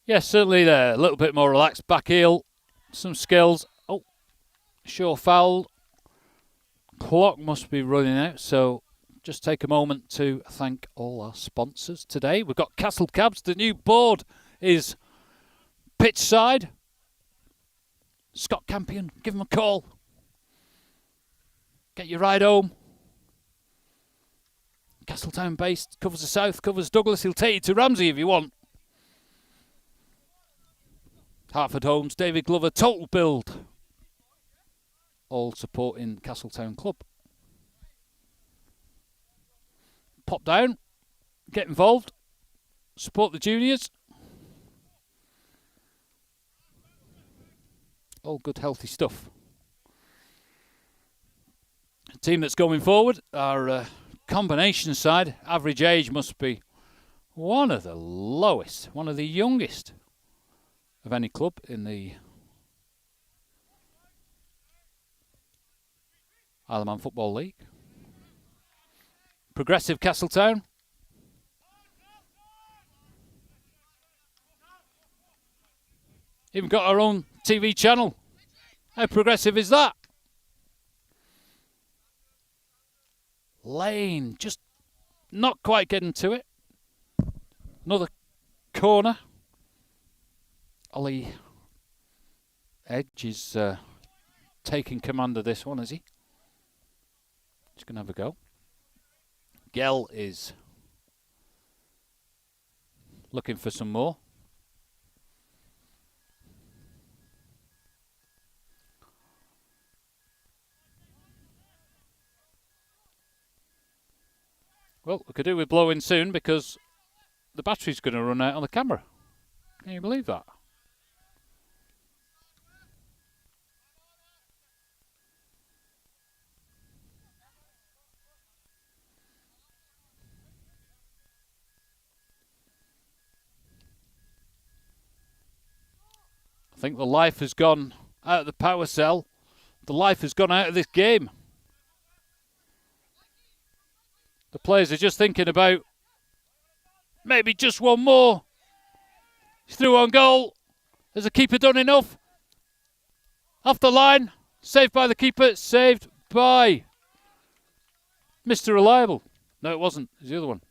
Yes, certainly there. A little bit more relaxed. Back heel. Some skills. Oh, Shaw fouled. Clock must be running out, so just take a moment to thank all our sponsors today. We've got Castle Cabs. The new board is pitch side. Scott Campion, give him a call. Get your ride home. Castletown based, covers the south, covers Douglas. He'll take you to Ramsey if you want. Hartford Homes, David Glover, Total Build. All supporting Castletown Club. Pop down, get involved, support the juniors. All good, healthy stuff. The team that's going forward, our combination side, average age must be one of the lowest, one of the youngest of any club in the Isle of Man Football League. Progressive Castletown. Even got our own TV channel. How progressive is that? Lane, just not quite getting to it. Another corner. Ollie Edge is taking command of this one, is he? He's going to have a go. Gell is looking for some more. Well, we could do with blowing soon because the battery's going to run out on the camera. Can you believe that? think the life has gone out of the power cell. The life has gone out of this game. The players are just thinking about maybe just one more. He's through on goal. Has the keeper done enough? Off the line. Saved by the keeper. Saved by Mr. Reliable. No, it wasn't. It was the other one.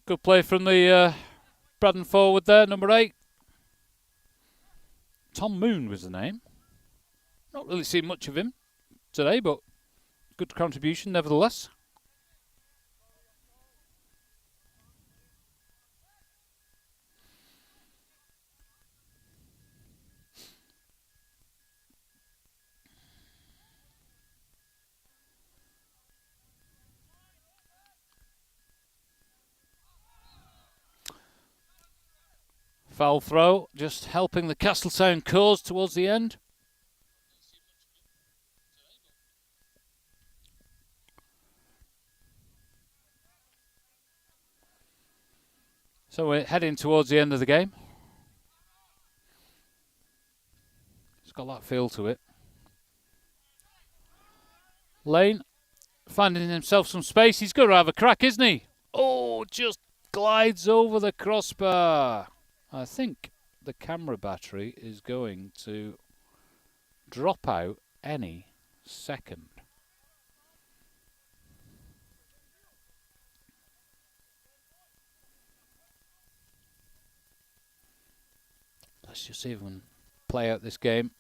Good play from the Braddan forward there, number 8. Tom Moon was the name. Not really seen much of him today, but good contribution nevertheless. Foul throw, just helping the Castletown cause towards the end. So we're heading towards the end of the game. It's got that feel to it. Lane finding himself some space. He's going to have a crack, isn't he? Oh, just glides over the crossbar. I think the camera battery is going to drop out any second. Let's just see if we can play out this game.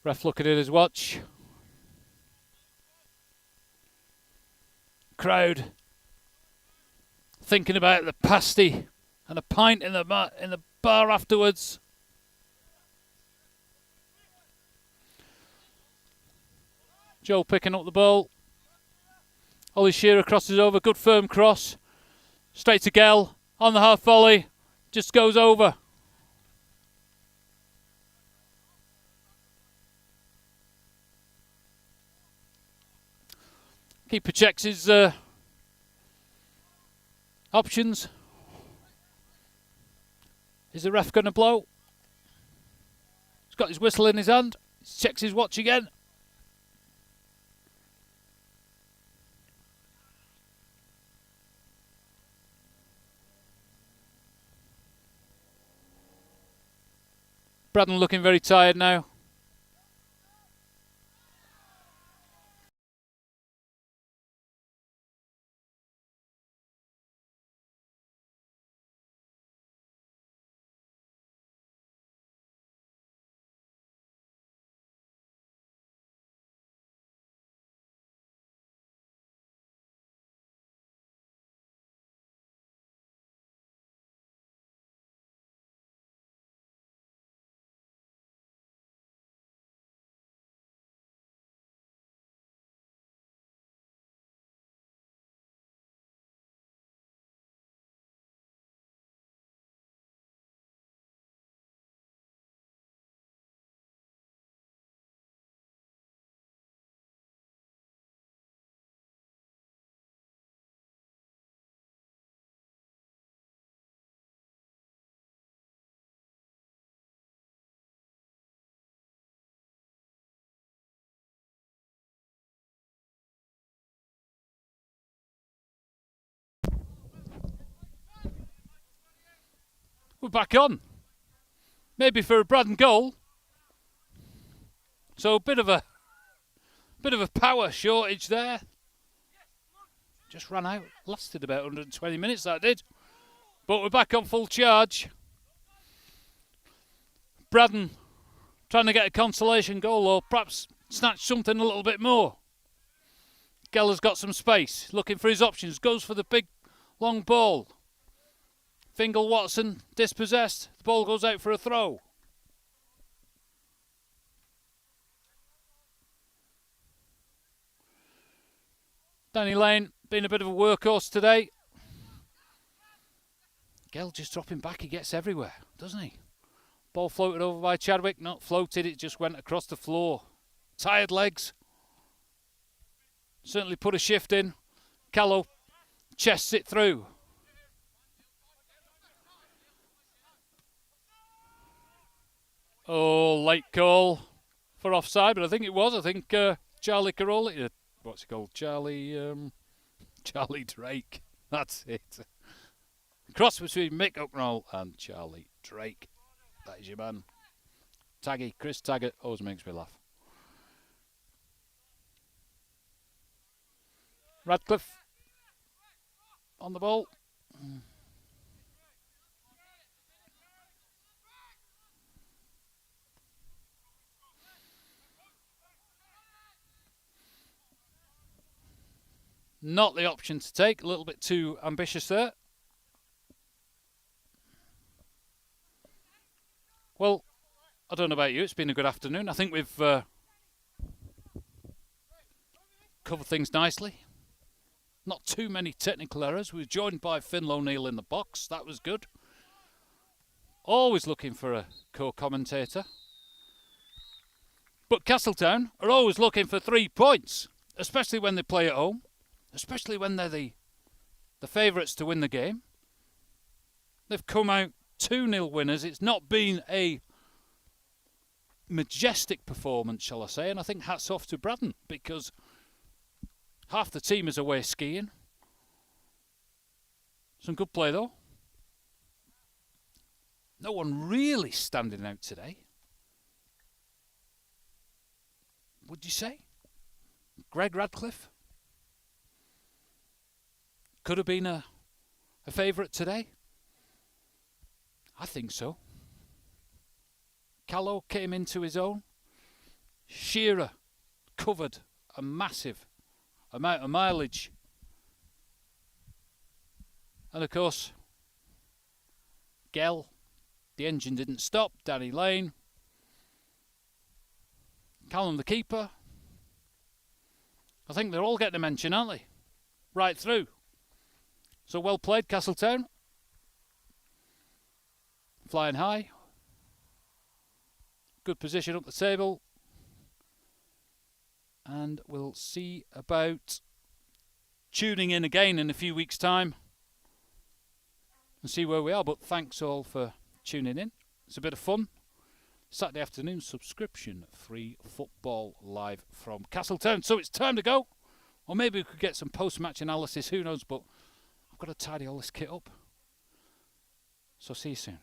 Ref looking at his watch. Crowd thinking about the pasty and a pint in the bar afterwards. Joe picking up the ball. Ollie Shearer crosses over. Good firm cross. Straight to Gell. On the half volley. Just goes over. Keeper checks his options. Is the ref going to blow? He's got his whistle in his hand. He checks his watch again. Braddan looking very tired now. We're back on. Maybe for a Braddan goal. So a bit of a power shortage there. Just ran out. Lasted about 120 minutes, that did. But we're back on full charge. Braddan trying to get a consolation goal or perhaps snatch something a little bit more. Geller's got some space. Looking for his options. Goes for the big long ball. Fingal Watson dispossessed. The ball goes out for a throw. Danny Lane being a bit of a workhorse today. Gale just dropping back, he gets everywhere, doesn't he? Ball floated over by Chadwick, not floated, it just went across the floor. Tired legs. Certainly put a shift in. Callow chests it through. Oh, late call for offside, but I think it was. I think Charlie Caroli, what's he called? Charlie Drake. That's it. Cross between Mick Hucknall and Charlie Drake. That is your man. Taggy, Chris Taggart, always makes me laugh. Radcliffe on the ball. Not the option to take, a little bit too ambitious there. Well, I don't know about you, it's been a good afternoon. I think we've covered things nicely. Not too many technical errors. We were joined by Finn O'Neill in the box. That was good. Always looking for a co-commentator. But Castletown are always looking for 3 points, especially when they play at home, especially when they're the favourites to win the game. They've come out 2-0 winners. It's not been a majestic performance, shall I say, and I think hats off to Braddan, because half the team is away skiing. Some good play though. No one really standing out today, would you say? Greg Radcliffe could have been a favourite today. I think so. Callow came into his own. Shearer covered a massive amount of mileage. And of course, Gell, the engine didn't stop. Danny Lane. Callum the keeper. I think they're all getting a mention, aren't they? Right through. So well played, Castletown. Flying high. Good position up the table. And we'll see about tuning in again in a few weeks' time and see where we are. But thanks all for tuning in. It's a bit of fun. Saturday afternoon subscription free football live from Castletown. So it's time to go. Or maybe we could get some post-match analysis. Who knows? But I've got to tidy all this kit up. So see you soon.